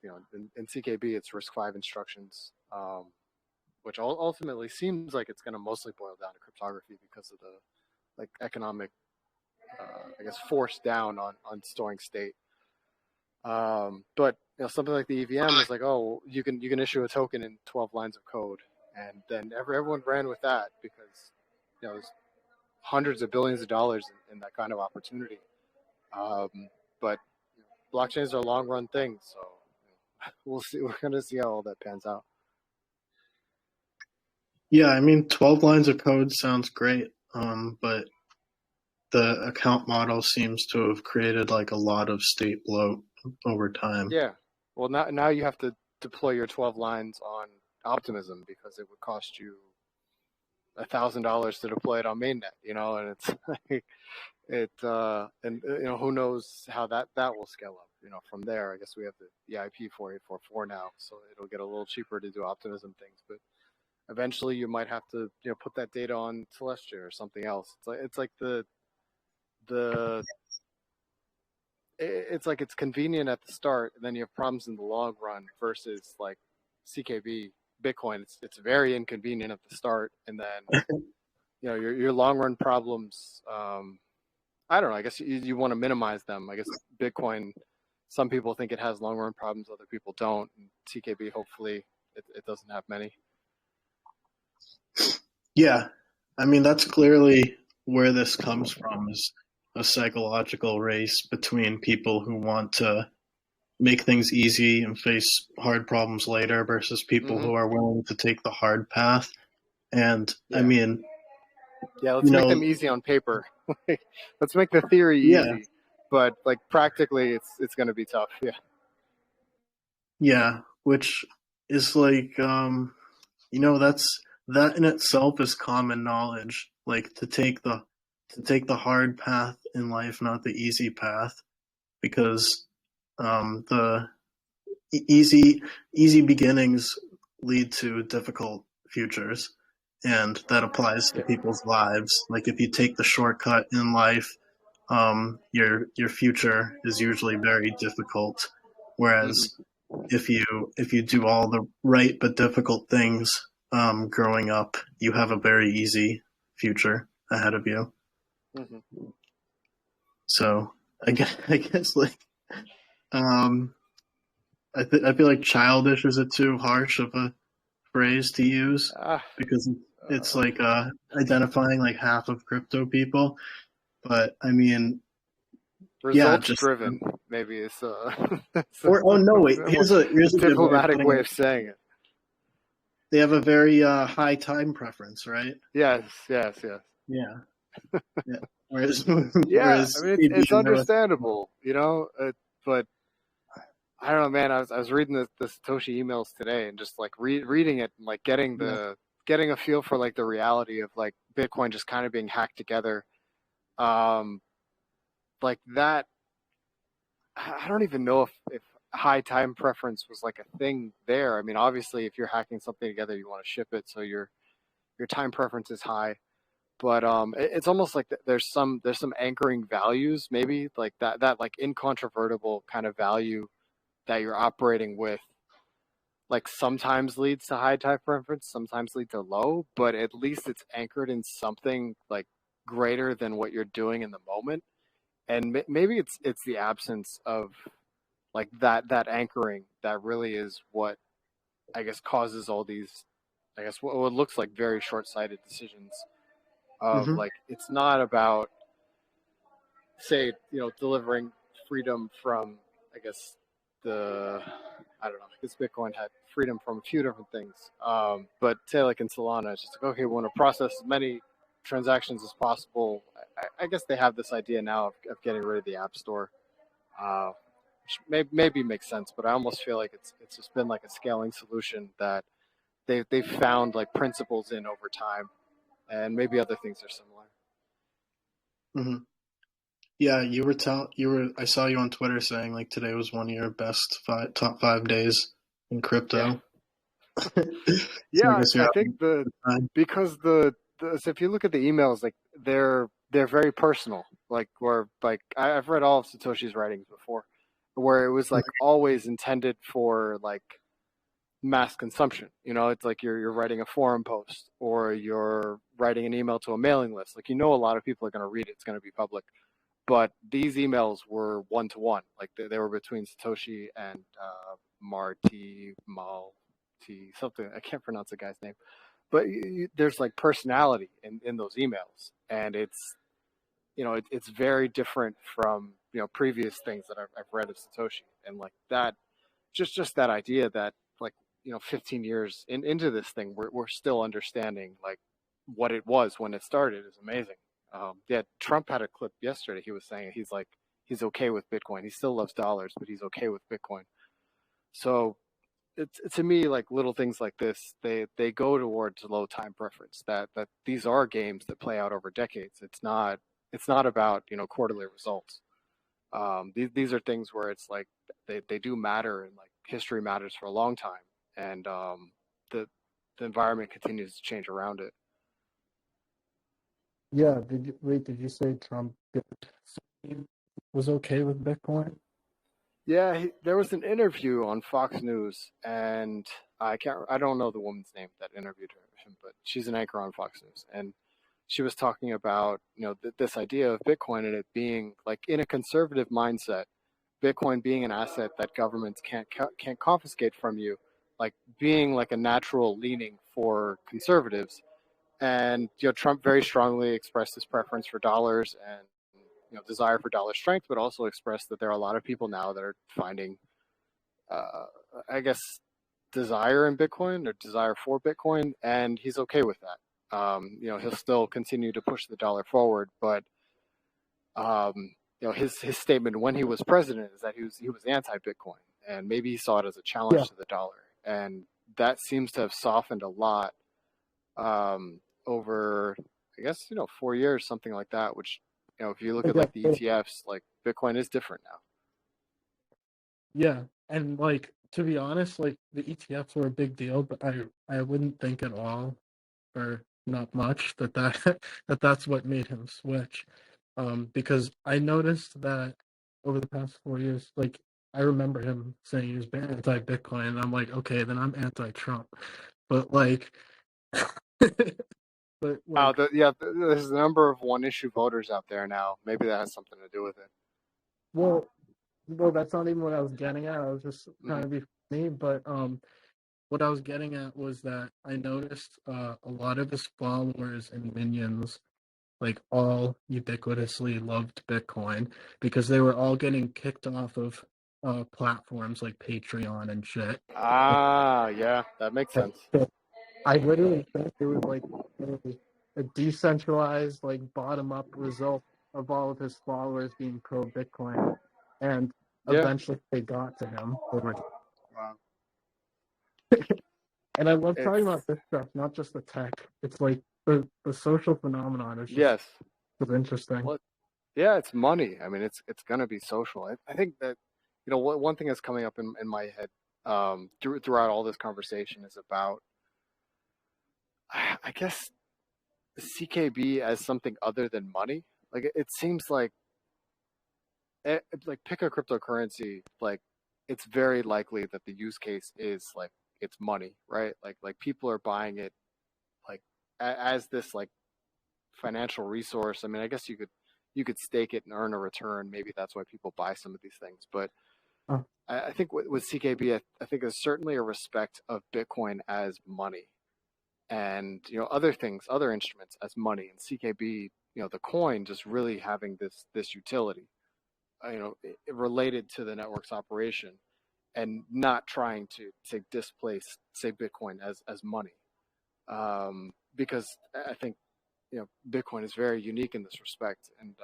in CKB it's RISC-V instructions, which ultimately seems like it's going to mostly boil down to cryptography because of the like economic, I guess, force down on storing state. But something like the EVM is like, oh, you can issue a token in 12 lines of code, and then everyone ran with that because there's hundreds of billions of dollars in that kind of opportunity. But blockchains are long run things, so we'll see. We're going to see how all that pans out. Yeah, I mean, 12 lines of code sounds great, but the account model seems to have created like a lot of state bloat over time. Yeah. Well, now you have to deploy your 12 lines on Optimism because it would cost you $1,000 to deploy it on mainnet, and it's like who knows how that will scale up. From there, I guess we have the EIP 4844 now, so it'll get a little cheaper to do optimism things, but eventually you might have to put that data on Celestia or something else. It's like the it's like it's convenient at the start, and then you have problems in the long run versus like CKB Bitcoin. It's very inconvenient at the start, and then your long run problems. I don't know. I guess you want to minimize them. I guess Bitcoin. Some people think it has long run problems, other people don't. And CKB, hopefully, it doesn't have many. Yeah, I mean that's clearly where this comes from, is a psychological race between people who want to make things easy and face hard problems later versus people who are willing to take the hard path. And I mean, let's make them easy on paper. Let's make the theory easy, but like practically, it's going to be tough. Yeah, which is like, that in itself is common knowledge. Like to take the hard path in life, not the easy path, because the easy beginnings lead to difficult futures, and that applies to people's lives. Like if you take the shortcut in life, your future is usually very difficult, whereas if you do all the right but difficult things growing up, you have a very easy future ahead of you. So I guess like I feel like childish is a too harsh of a phrase to use, because it's like identifying like half of crypto people. But I mean, results driven maybe is here's a diplomatic way of saying it. They have a very high time preference, right? Yes. Yeah. Whereas I mean, it's understandable, but I don't know, man. I was reading the Satoshi emails today, and just like reading it, and like getting a feel for like the reality of like Bitcoin just kind of being hacked together, like that. I don't even know if high time preference was like a thing there. I mean, obviously, if you're hacking something together, you want to ship it, so your time preference is high. But it's almost like there's some anchoring values, maybe like that like incontrovertible kind of value that you're operating with, like sometimes leads to high time preference, sometimes leads to low, but at least it's anchored in something like greater than what you're doing in the moment. And maybe it's the absence of like that anchoring that really is what I guess causes all these, I guess what looks like very short-sighted decisions of like, it's not about, say, delivering freedom from, I guess, I don't know, I guess Bitcoin had freedom from a few different things. But say like in Solana, it's just like, okay, we want to process as many transactions as possible. I guess they have this idea now of getting rid of the App Store, which maybe makes sense, but I almost feel like it's just been like a scaling solution that they've found like principles in over time, and maybe other things are similar. Yeah, I saw you on Twitter saying like today was one of your best top 5 days in crypto. Yeah, I think because so if you look at the emails, like they're very personal. Like, or like I've read all of Satoshi's writings before, where it was like always intended for like mass consumption. It's like you're writing a forum post, or you're writing an email to a mailing list. Like, a lot of people are going to read it. It's going to be public. But these emails were one-to-one. Like they were between Satoshi and Malti, something. I can't pronounce the guy's name. But there's like personality in those emails. And it's, it's very different from, previous things that I've read of Satoshi. And like that, just that idea that like, 15 years into this thing, we're still understanding like what it was when it started is amazing. Trump had a clip yesterday. He was saying he's okay with Bitcoin. He still loves dollars, but he's okay with Bitcoin. So it's to me like little things like this. They go towards low time preference. That these are games that play out over decades. It's not about quarterly results. These are things where it's like they do matter and like history matters for a long time, and the the environment continues to change around it. Yeah, did you say Trump was okay with Bitcoin? Yeah, there was an interview on Fox News, and I don't know the woman's name that interviewed him, but she's an anchor on Fox News, and she was talking about this idea of Bitcoin and it being like in a conservative mindset, Bitcoin being an asset that governments can't confiscate from you, like being like a natural leaning for conservatives. And Trump very strongly expressed his preference for dollars and desire for dollar strength, but also expressed that there are a lot of people now that are finding, uh, I guess, desire in Bitcoin or desire for Bitcoin, and he's okay with that. He'll still continue to push the dollar forward, but his statement when he was president is that he was anti-Bitcoin, and maybe he saw it as a Yeah, challenge to the dollar, and that seems to have softened a lot over, I guess, 4 years, something like that. Which, if you look I at like guess the so. ETFs, like Bitcoin is different now. Yeah, and like to be honest, like the ETFs were a big deal, but I wouldn't think at all, or not much, that's what made him switch. Because I noticed that over the past 4 years, like I remember him saying he was anti-Bitcoin, and I'm like, okay, then I'm anti-Trump. But like, but like, Yeah, there's a number of one issue voters out there now. Maybe that has something to do with it. well, well, that's not even what I was getting at. I was just trying Hmm. to be funny, but what I was getting at was that I noticed a lot of his followers and minions like all ubiquitously loved Bitcoin because they were all getting kicked off of platforms like Patreon and shit. Ah, yeah, that makes And sense. so I literally think it was like a decentralized, like bottom up result of all of his followers being pro Bitcoin, and Yeah. eventually they got to him over. Wow. And I love talking It's about this stuff, not just the tech. It's like the social phenomenon is just yes. so interesting. Well, yeah, it's money. I mean, it's gonna be social. I think that one thing that's coming up in my head throughout all this conversation is about, I guess, CKB as something other than money. Like it seems like like pick a cryptocurrency, like it's very likely that the use case is like it's money, right? Like people are buying it like as this like financial resource. I mean, I guess you could stake it and earn a return. Maybe that's why people buy some of these things. But Uh, I think with CKB, I think there's certainly a respect of Bitcoin as money, and other things, other instruments as money, and CKB, the coin just really having this utility, related to the network's operation, and not trying to displace, say, Bitcoin as money, because I think Bitcoin is very unique in this respect, and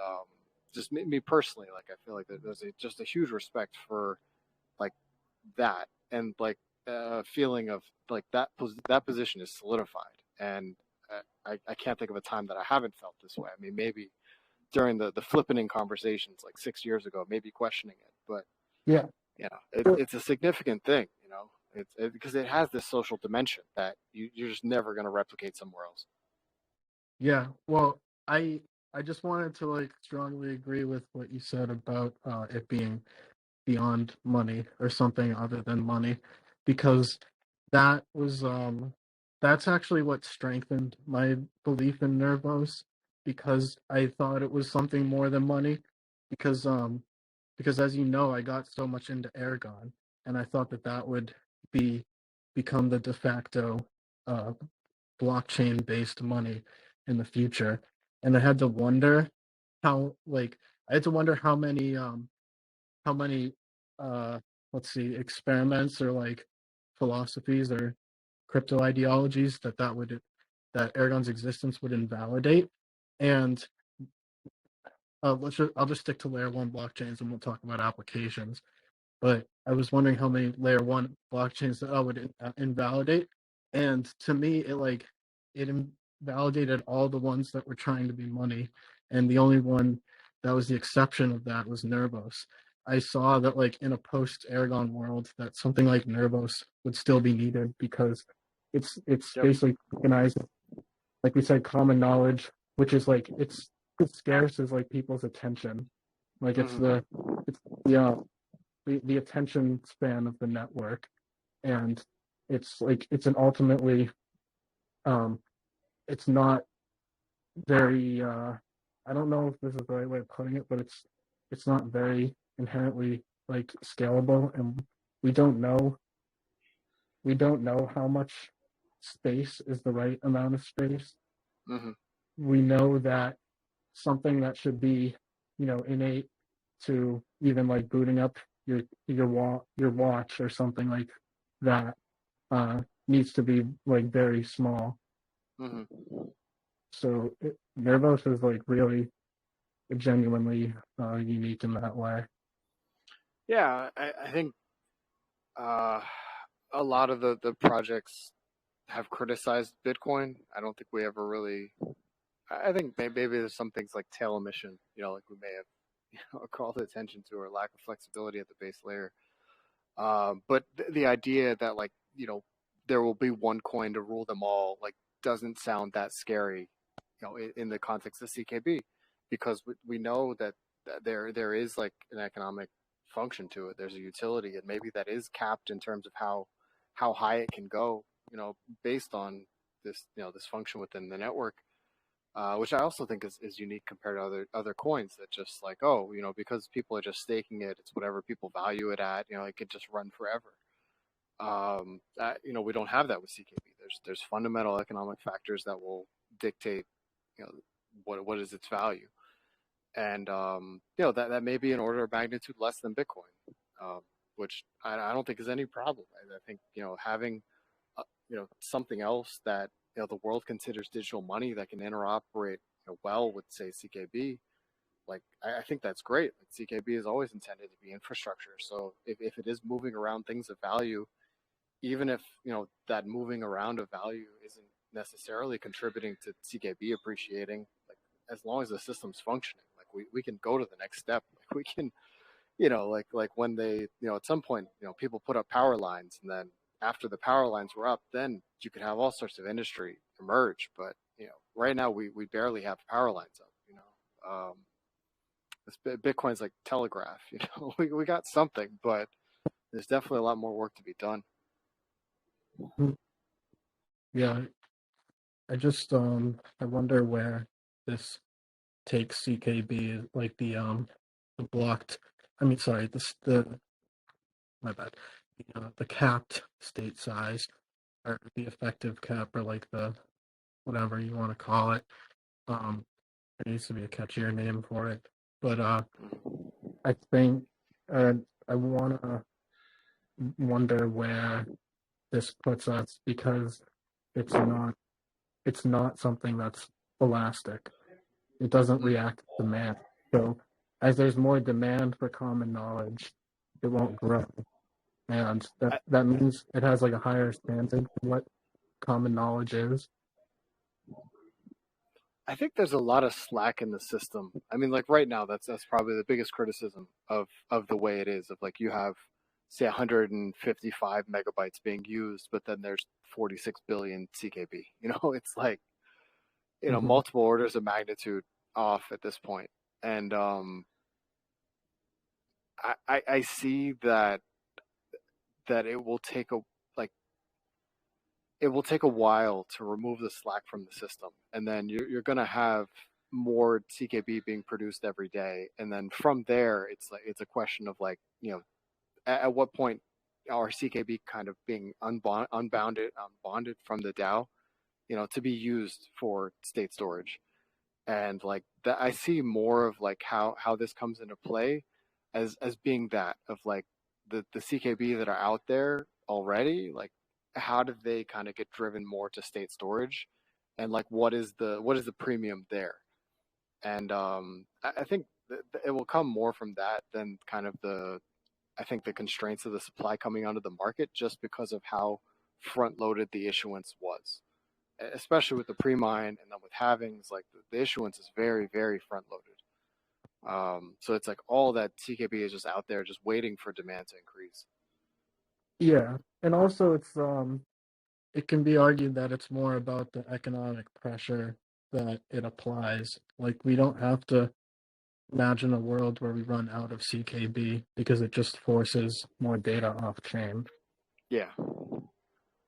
just me personally, like I feel like there's just a huge respect for like that, and like a feeling of like that position is solidified, and I can't think of a time that I haven't felt this way. I mean, maybe during the flippening conversations like 6 years ago, maybe questioning it, but yeah. it's a significant thing, because it has this social dimension that you're just never going to replicate somewhere else. Yeah, well, I just wanted to like strongly agree with what you said about it being beyond money or something other than money, because that was that's actually what strengthened my belief in Nervos, because I thought it was something more than money, because as you know, I got so much into Aragon, and I thought that that would be become the de facto uh, blockchain based money in the future. And I had to wonder how many how many let's see, experiments or like philosophies or crypto ideologies that Aragon's existence would invalidate. And I'll just stick to layer one blockchains and we'll talk about applications. but I was wondering how many layer one blockchains that I would invalidate. And to me, it invalidated all the ones that were trying to be money, and the only one that was the exception of that was Nervos. I saw that like in a post Aragon world that something like Nervos would still be needed because it's Yep. basically tokenized, like we said, common knowledge, which is like it's as scarce as like people's attention. Like Hmm. it's the attention span of the network, and it's an ultimately um it's not very I don't know if this is the right way of putting it, but it's not very inherently like scalable, and we don't know we don't know how much space is the right amount of space. Hmm. We know that something that should be, innate to even like booting up your watch or something like that needs to be like very small. Hmm. So Nervos is like really genuinely unique in that way. Yeah, I think uh, a lot of the projects have criticized Bitcoin. I don't think we ever really. I think maybe there's some things like tail emission, like we may have, called attention to, or lack of flexibility at the base layer. But the idea that like there will be one coin to rule them all like doesn't sound that scary, in the context of CKB, because we know that there is like an economic function to it. There's a utility, and maybe that is capped in terms of how high it can go, based on this function within the network. Which I also think is unique compared to other coins that just like, oh, because people are just staking it, it's whatever people value it at, it could just run forever. We don't have that with CKB. There's fundamental economic factors that will dictate, you know, what is its value, and that may be an order of magnitude less than Bitcoin, um, which I don't think is any problem. I think having something else that the world considers digital money that can interoperate well with, say, CKB. Like I think that's great. Like CKB is always intended to be infrastructure. So if it is moving around things of value, even if that moving around of value isn't necessarily contributing to CKB appreciating, like as long as the system's functioning, like we can go to the next step. Like we can, like when they, at some point, people put up power lines, and then after the power lines were up, then you could have all sorts of industry emerge. But right now we barely have power lines up. This Bitcoin's like telegraph. We got something, but there's definitely a lot more work to be done. Yeah, I just I wonder where this takes CKB, like the blocked. I mean, sorry, the my bad. The capped state size, or the effective cap, or like the whatever you want to call it. Um, there needs to be a catchier name for it. But I think uh, I wanna wonder where this puts us, because it's not it's not something that's elastic. It doesn't react to demand. So as there's more demand for common knowledge, it won't grow. And that means it has like a higher standard than what common knowledge is. I think there's a lot of slack in the system. I mean, like right now, that's probably the biggest criticism of the way it is. Of like you have, say, 155 megabytes being used, but then there's 46 billion CKB. It's like Mm-hmm. multiple orders of magnitude off at this point. And I see that like it will take a while to remove the slack from the system, and then you're going to have more CKB being produced every day, and then from there it's a question of like at what point are CKB kind of being unbonded from the DAO, to be used for state storage. And like that, I see more of like how this comes into play as being that of like the CKB that are out there already, like how did they kind of get driven more to state storage, and like what is the premium there? And I think it will come more from that than kind of the I think the constraints of the supply coming onto the market just because of how front loaded the issuance was, especially with the pre-mine and then with halvings, like the issuance is very, very front loaded. So it's like all that CKB is just out there, just waiting for demand to increase. Yeah, and also it can be argued that it's more about the economic pressure that it applies. Like we don't have to imagine a world where we run out of CKB because it just forces more data off chain. Yeah,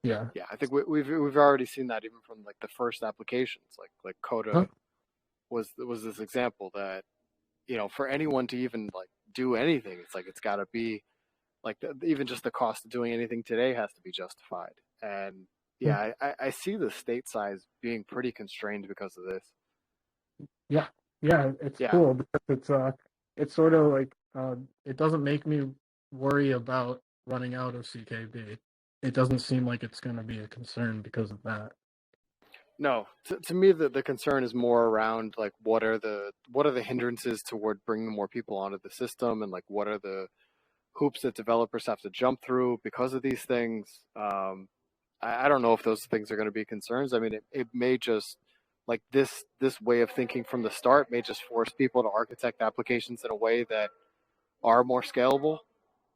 Yeah. yeah. I think we've already seen that even from like the first applications, like Huh? Coda was this example that for anyone to even like do anything, it's like it's got to be like even just the cost of doing anything today has to be justified. And yeah, I see the state size being pretty constrained because of this. Yeah. Yeah, it's Yeah, cool because it's sort of like it doesn't make me worry about running out of CKB. It doesn't seem like it's going to be a concern because of that. no, to me the concern is more around like what are the hindrances toward bringing more people onto the system, and like what are the hoops that developers have to jump through because of these things. I don't know if those things are going to be concerns. I mean, it may just like this way of thinking from the start may just force people to architect applications in a way that are more scalable,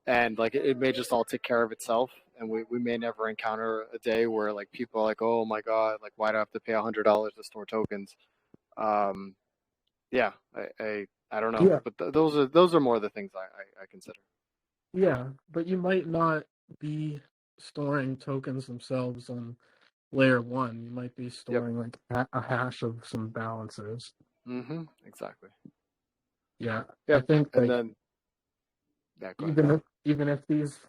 and like it may just all take care of itself, and we may never encounter a day where like people are like, oh my god, like why do I have to pay $100 to store tokens? um yeah, I don't know, Yeah. but those are more the things I consider. Yeah, but you might not be storing tokens themselves on layer one. You might be Yep. storing like a hash of some balances. Exactly. Yeah, I Yep. think And like then yeah, go ahead. even if these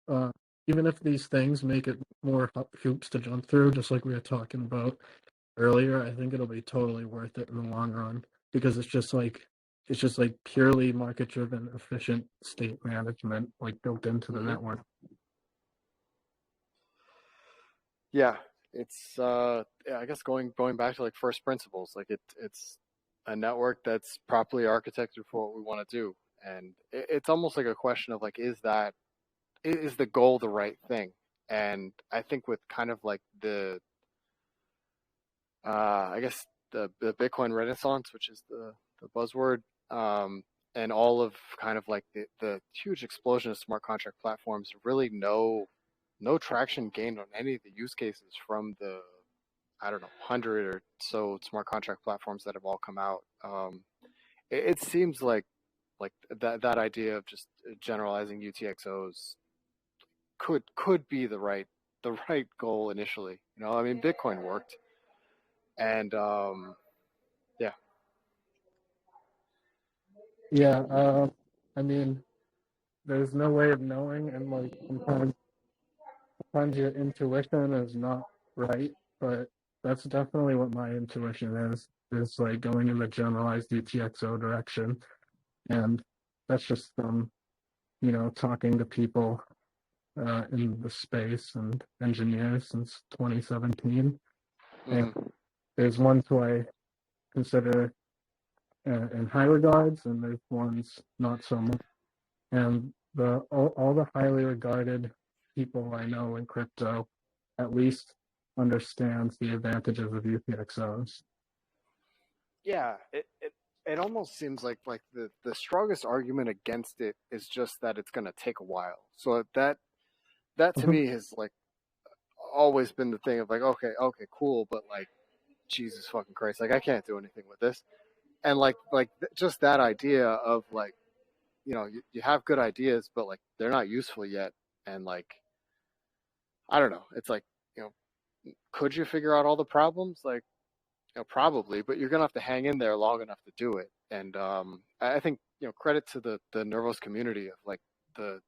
uh even if these things make it more hoops to jump through, just like we were talking about earlier, I think it'll be totally worth it in the long run because it's just like purely market driven, efficient state management like built into the hmm network. Yeah, it's yeah, I guess going back to like first principles, like it's a network that's properly architected for what we want to do, and it's almost like a question of like, is the goal the right thing? And I think with kind of like I guess the Bitcoin Renaissance, which is the buzzword, um, and all of kind of like the huge explosion of smart contract platforms, really no traction gained on any of the use cases from the, I don't know, 100 or so smart contract platforms that have all come out. It seems like that idea of just generalizing UTXOs could be the right goal initially. I mean, Bitcoin worked, and yeah. Yeah, I mean, there's no way of knowing, and like sometimes your intuition is not right, but that's definitely what my intuition is like going in the generalized UTXO direction, and that's just talking to people in the space and engineers since 2017, and hmm there's ones who I consider in high regards, and there's ones not so much. And all the highly regarded people I know in crypto at least understands the advantages of UTXOs. Yeah, it almost seems like the strongest argument against it is just that it's going to take a while. So that to Mhm. me has like always been the thing of like, okay, cool, but like Jesus fucking Christ, like I can't do anything with this. And just that idea of like, you have good ideas, but like they're not useful yet. And like, I don't know, it's like, could you figure out all the problems? Like, probably, but you're gonna have to hang in there long enough to do it. And I think credit to the Nervos community of like the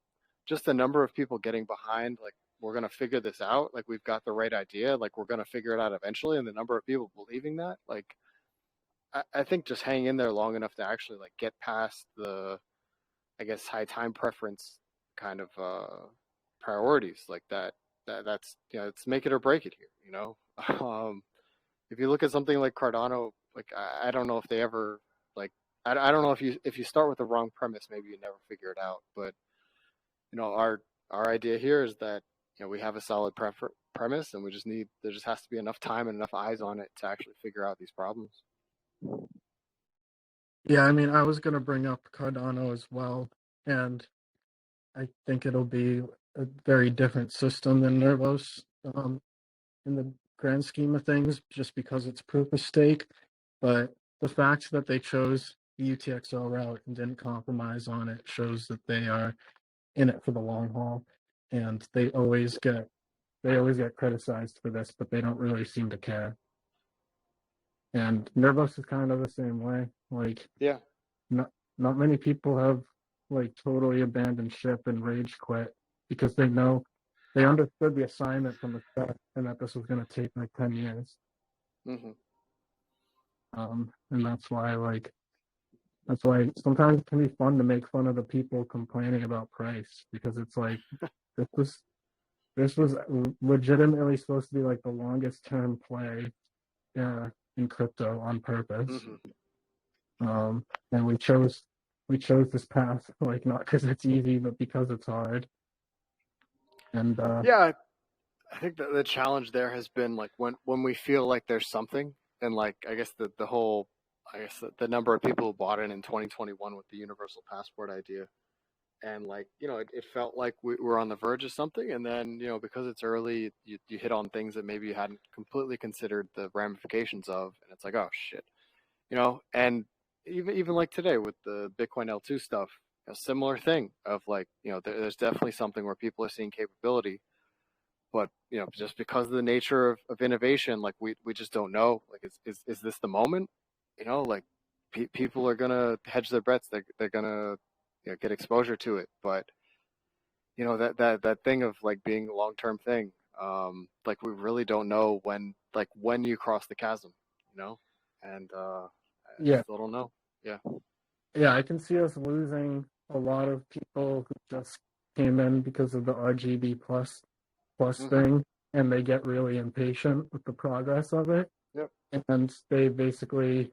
just the number of people getting behind. Like, we're gonna figure this out. Like, we've got the right idea. Like, we're gonna figure it out eventually. And the number of people believing that, like, I think just hang in there long enough to actually like get past the, I guess, high time preference kind of priorities like that. That's it's make it or break it here. Um, if you look at something like Cardano, like I don't know if they ever like I don't know if you start with the wrong premise, maybe you never figure it out. But our idea here is that we have a solid premise, and there just has to be enough time and enough eyes on it to actually figure out these problems. Yeah, I mean, I was going to bring up Cardano as well, and I think it'll be a very different system than Nervos in the grand scheme of things, just because it's proof of stake. But the fact that they chose the UTXO route and didn't compromise on it shows that they are in it for the long haul, and they always get criticized for this, but they don't really seem to care. And Nervos is kind of the same way. Like, Yeah. not many people have like totally abandoned ship and rage quit because they understood the assignment from the start and that this was going to take like 10 years. Mm-hmm. And that's why sometimes it can be fun to make fun of the people complaining about price, because it's like this was legitimately supposed to be like the longest term play in crypto on purpose. Mm-hmm. And we chose this path, like, not because it's easy, but because it's hard. And Yeah, I think that the challenge there has been like when we feel like there's something, and like I guess the number of people who bought it in 2021 with the universal passport idea, and like it felt like we were on the verge of something, and then because it's early, you hit on things that maybe you hadn't completely considered the ramifications of, and it's like, oh shit, and even like today with the Bitcoin L2 stuff, a similar thing of like there's definitely something where people are seeing capability, but just because of the nature of innovation, like we just don't know, like is this the moment, like people are gonna hedge their bets, they're gonna get exposure to it, but that thing of like being a long-term thing, like we really don't know when you cross the chasm, and I yeah, still don't know. Yeah. I can see us losing a lot of people who just came in because of the RGB plus Mm-hmm. thing, and they get really impatient with the progress of it, Yep. and um, they basically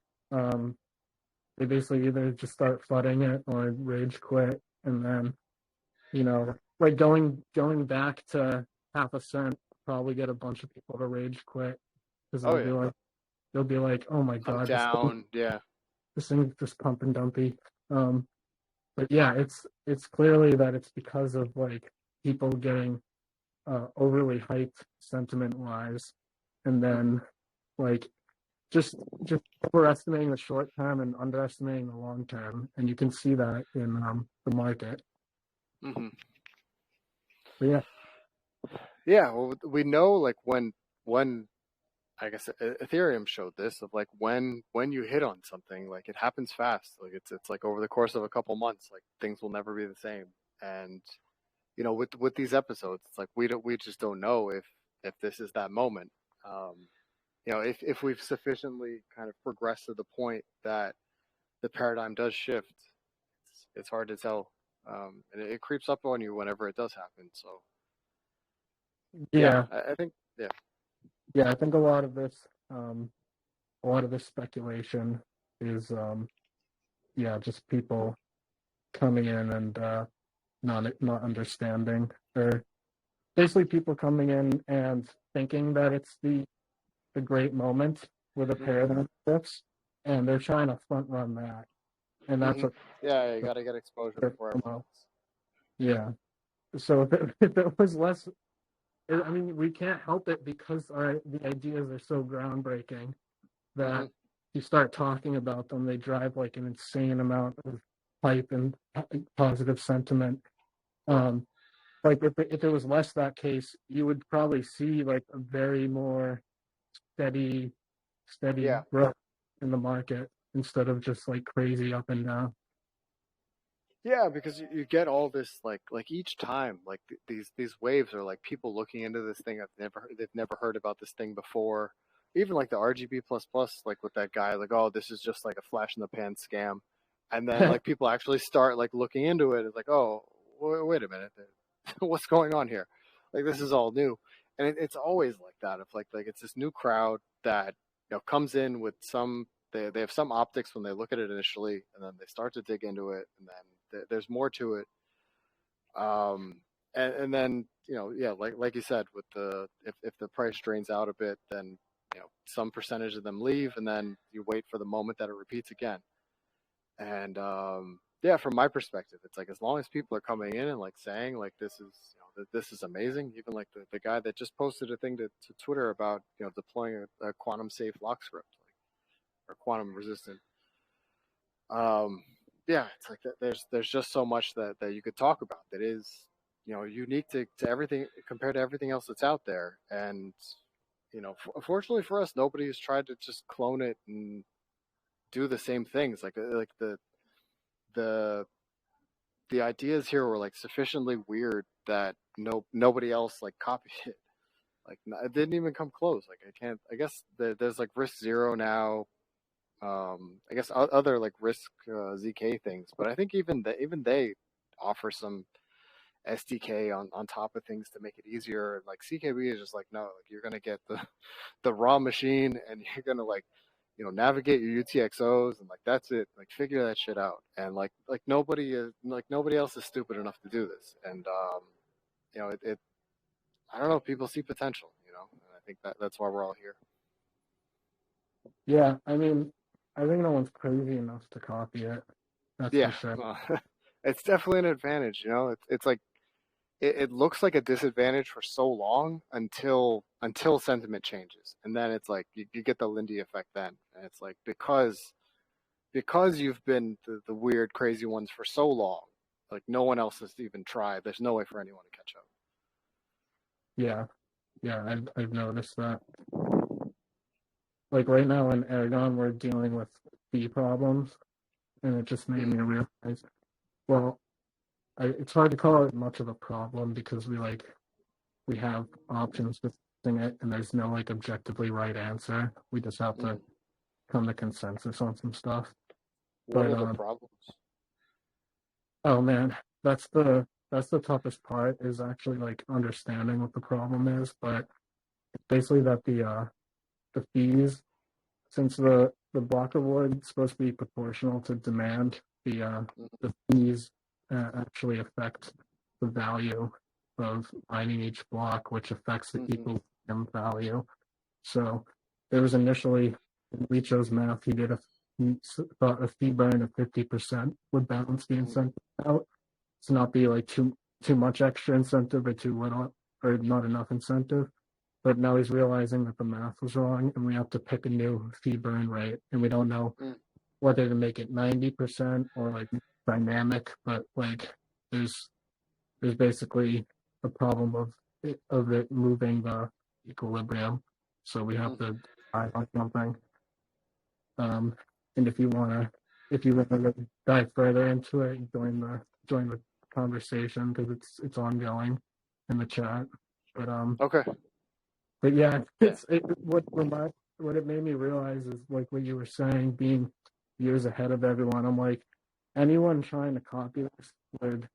either just start flooding it or rage quit, and then like going back to half a cent, probably get a bunch of people to rage quit because Oh yeah. they'll be like, oh my Hunt god, down. Yeah. this thing's just pump and dumpy. But yeah, it's clearly that it's because of like people getting overly hyped sentiment wise, and Mm-hmm. then like just overestimating the short term and underestimating the long term, and you can see that in the market. Mm-hmm. But yeah, Yeah. Well, we know like when I guess Ethereum showed this of like when you hit on something, like it happens fast. Like it's like over the course of a couple months, like things will never be the same. And with these episodes, it's like we just don't know if this is that moment. Um, if we've sufficiently kind of progressed to the point that the paradigm does shift, it's hard to tell, and it creeps up on you whenever it does happen. So yeah, yeah, I think yeah. I think um, a lot of this speculation is just people coming in and not understanding, or basically people coming in and thinking that it's the great moment where the Mm-hmm. paradigm shifts, and they're trying to front run that, and that's Mm-hmm. what Yeah, you got to get exposure they're before everyone else. yeah. So if it was less, I mean, we can't help it because the ideas are so groundbreaking Mm-hmm. that you start talking about them, they drive like an insane amount of hype and positive sentiment. Um, like if it was less that case, you would probably see like a very more steady Yeah. growth in the market instead of just like crazy up and down. Yeah, because you get all this like each time like these waves are like people looking into this thing they've never heard about this thing before. Even like the RGB plus plus, like with that guy, like, oh, this is just like a flash in the pan scam, and then like people actually start like looking into it. It's like, oh, wait a minute, what's going on here? Like this is all new, and it's always like that. If like it's this new crowd that comes in with some they have some optics when they look at it initially, and then they start to dig into it, and then there's more to it. And then like you said, with the if the price drains out a bit, then some percentage of them leave, and then you wait for the moment that it repeats again. And yeah, from my perspective, it's like as long as people are coming in and like saying like this is this is amazing. Even like the guy that just posted a thing to Twitter about deploying a quantum safe lock script, or quantum resistant. Yeah, it's like that. There's just so much that you could talk about that is unique to everything compared to everything else that's out there. And fortunately for us, nobody has tried to just clone it and do the same things. Like the the ideas here were like sufficiently weird that nobody else like copied it. Like it didn't even come close. Like I can't. I guess there's like risk zero now. I guess other like risk zk things, but I think even they offer some SDK on top of things to make it easier. Like CKB is just like, no, like you're gonna get the raw machine, and you're gonna like navigate your UTXOs, and like that's it. Like figure that shit out. And like nobody else is stupid enough to do this. And it I don't know, people see potential, and I think that's why we're all here. Yeah, I mean, I think no one's crazy enough to copy it. That's Yeah, for sure. it's definitely an advantage. It's like it looks like a disadvantage for so long until sentiment changes, and then it's like you get the Lindy effect then, and it's like because you've been the weird crazy ones for so long, like no one else has even tried. There's no way for anyone to catch up. Yeah, yeah, I've noticed that. Like right now in Aragon, we're dealing with fee problems, and it just made me realize, well, it's hard to call it much of a problem because we have options for fixing it, and there's no like objectively right answer. We just have to come to consensus on some stuff. What But are the problems? oh man, that's the toughest part is actually like understanding what the problem is. But it's basically that the fees, since the block reward is supposed to be proportional to demand, the fees actually affect the value of mining each block, which affects the equilibrium value. So there was initially, in Licho's math, he thought a fee burn of 50% would balance the incentive out to not be like too much extra incentive or too little or not enough incentive. But now he's realizing that the math was wrong, and we have to pick a new fee burn rate, and we don't know whether to make it 90% or like dynamic. But like there's basically a problem of it moving the equilibrium, so we have to decide on something. And if you want to dive further into it, join the conversation because it's ongoing in the chat. But Okay. but yeah, what it made me realize is like what you were saying, being years ahead of everyone. I'm like, anyone trying to copy this would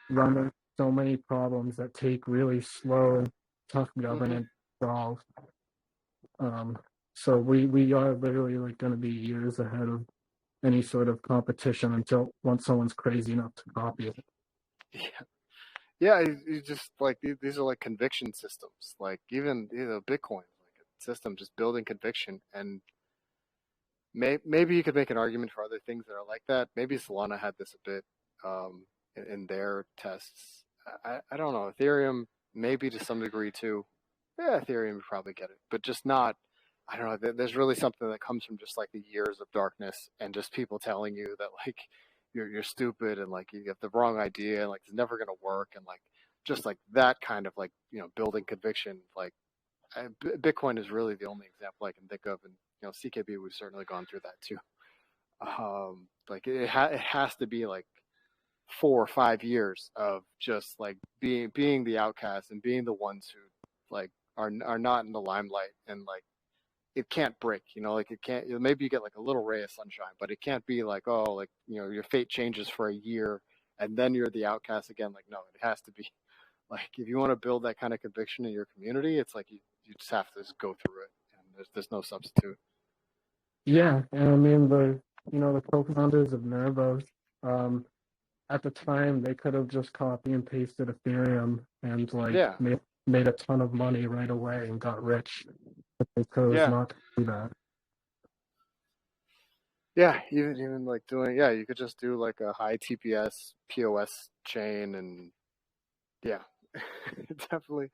run into so many problems that take really slow, tough governance to solve. So we are literally like going to be years ahead of any sort of competition until once someone's crazy enough to copy it. Yeah. Yeah, you just like these are like conviction systems. Like even Bitcoin, like a system just building conviction, and maybe you could make an argument for other things that are like that. Maybe Solana had this a bit in their tests. I don't know. Ethereum maybe to some degree too. Yeah, Ethereum would probably get it, but just not. I don't know. There's really something that comes from just like the years of darkness and just people telling you that like you're stupid and like you have the wrong idea and like it's never gonna work and like just like that kind of like building conviction. Like Bitcoin is really the only example I can think of, and CKB we've certainly gone through that too. Like it has to be like 4 or 5 years of just like being the outcast and being the ones who like are not in the limelight, and like it can't break, like it can't, maybe you get like a little ray of sunshine, but it can't be like, oh, like your fate changes for a year and then you're the outcast again. Like no, it has to be like if you want to build that kind of conviction in your community, it's like you just have to just go through it, and there's no substitute. Yeah, and I mean the co-founders of Nervos, at the time they could have just copy and pasted Ethereum and like Yeah, made a ton of money right away and got rich. But they chose yeah, not to do that. yeah. Even like doing, yeah, you could just do like a high TPS POS chain, and yeah, definitely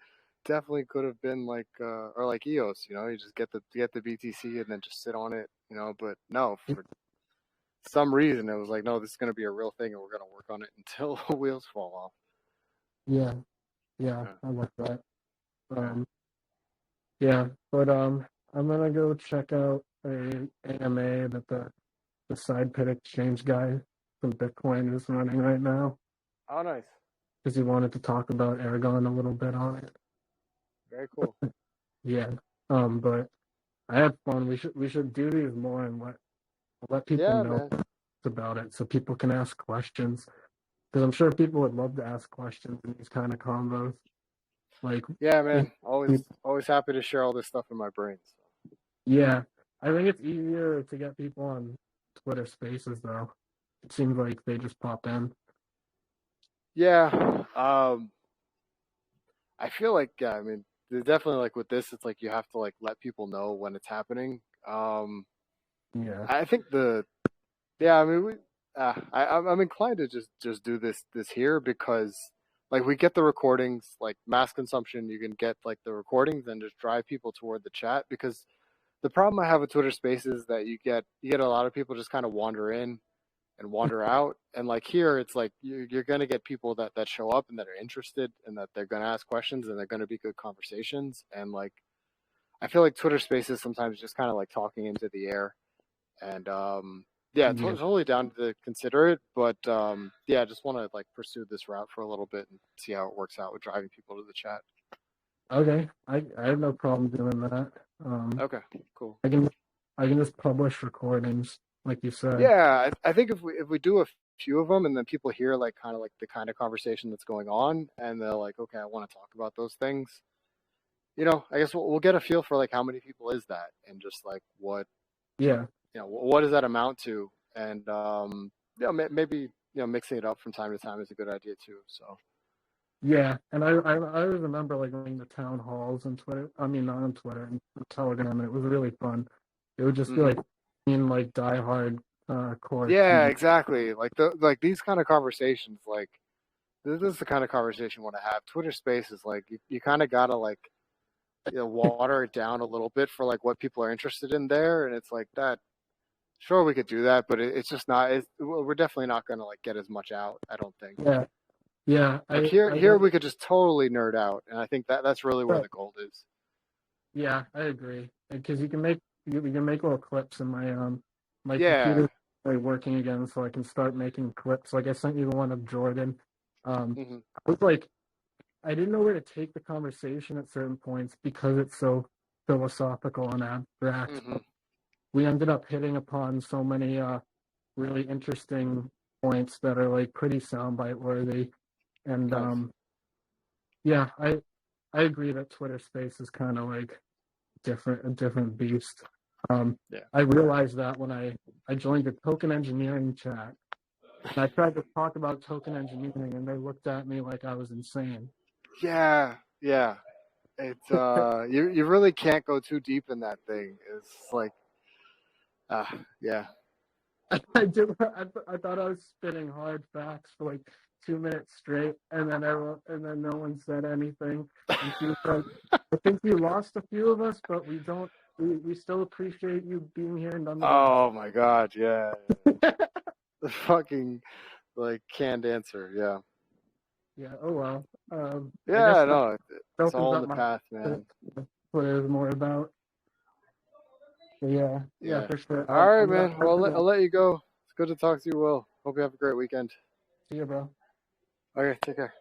could have been like or like EOS. You just get the BTC and then just sit on it. But no, for some reason it was like, no, this is gonna be a real thing, and we're gonna work on it until the wheels fall off. Yeah, yeah, Yeah, I like that. yeah. Um, yeah, but I'm gonna go check out a AMA that the side pit exchange guy from Bitcoin is running right now Oh, nice. because he wanted to talk about Aragon a little bit on it. Very cool. Yeah. But I had fun. We should do these more and let people Yeah, know man. about it so people can ask questions. Because I'm sure people would love to ask questions in these kind of combos. Like, Yeah, if man. Always happy to share all this stuff in my brain. So. yeah, I think it's easier to get people on Twitter Spaces though. It seems like they just pop in. Yeah. I feel like, yeah, I mean, definitely like with this, it's like you have to like let people know when it's happening. Yeah, I think yeah, I mean, I'm inclined to just do this here because like we get the recordings, like mass consumption, you can get like the recordings and just drive people toward the chat because the problem I have with Twitter Spaces is that you get a lot of people just kind of wander in and wander out, and like here it's like you're going to get people that show up and that are interested and that they're going to ask questions and they're going to be good conversations, and like I feel like Twitter Spaces sometimes just kind of like talking into the air, and yeah, yeah. totally down to consider it, but yeah, I just want to like pursue this route for a little bit and see how it works out with driving people to the chat. Okay, I have no problem doing that. Okay, cool. I can I can just publish recordings, like you said. Yeah, I think if we do a few of them and then people hear like kind of like the kind of conversation that's going on and they're like, okay, I want to talk about those things. I guess we'll get a feel for like how many people is that and just like Yeah, what does that amount to, and maybe mixing it up from time to time is a good idea too. So. yeah, and I remember like going to town halls and Twitter. I mean, not on Twitter and Telegram, and it was really fun. It would just be Hmm. like being like diehard core Yeah, TV. exactly. Like these kind of conversations, like this is the kind of conversation you want to have. Twitter Spaces, like you kind of gotta like water it down a little bit for like what people are interested in there, and it's like that. Sure, we could do that, but it's just not. We're definitely not gonna like get as much out. I don't think. Yeah, yeah, Like I here we could just totally nerd out, and I think that's really where right. the gold is. Yeah, I agree. Because you can make little clips in my Yeah. computer like working again, so I can start making clips. Like I sent you the one of Jordan. Hmm. I was like, I didn't know where to take the conversation at certain points because it's so philosophical and abstract. Hmm. We ended up hitting upon so many really interesting points that are like pretty soundbite worthy. And Nice. yeah, I agree that Twitter Space is kind of like a different beast. Yeah. I realized that when I joined the token engineering chat and I tried to talk about token engineering and they looked at me like I was insane. Yeah. Yeah. It's you really can't go too deep in that thing. It's like yeah. I thought I was spitting hard facts for like 2 minutes straight, and then no one said anything. And she was like, "I think we lost a few of us, but we don't. We still appreciate you being here nonetheless." Oh my God, yeah. The fucking like canned answer, yeah. Yeah. Oh well. I guess Yeah, that no, it's opens all in up the my path, man. what it was more about. But yeah. Yeah, Yeah. for sure. All right, I'm gonna man. Well, I'll let you go. It's good to talk to you, Will. Hope you have a great weekend. see you, bro. Okay, take care.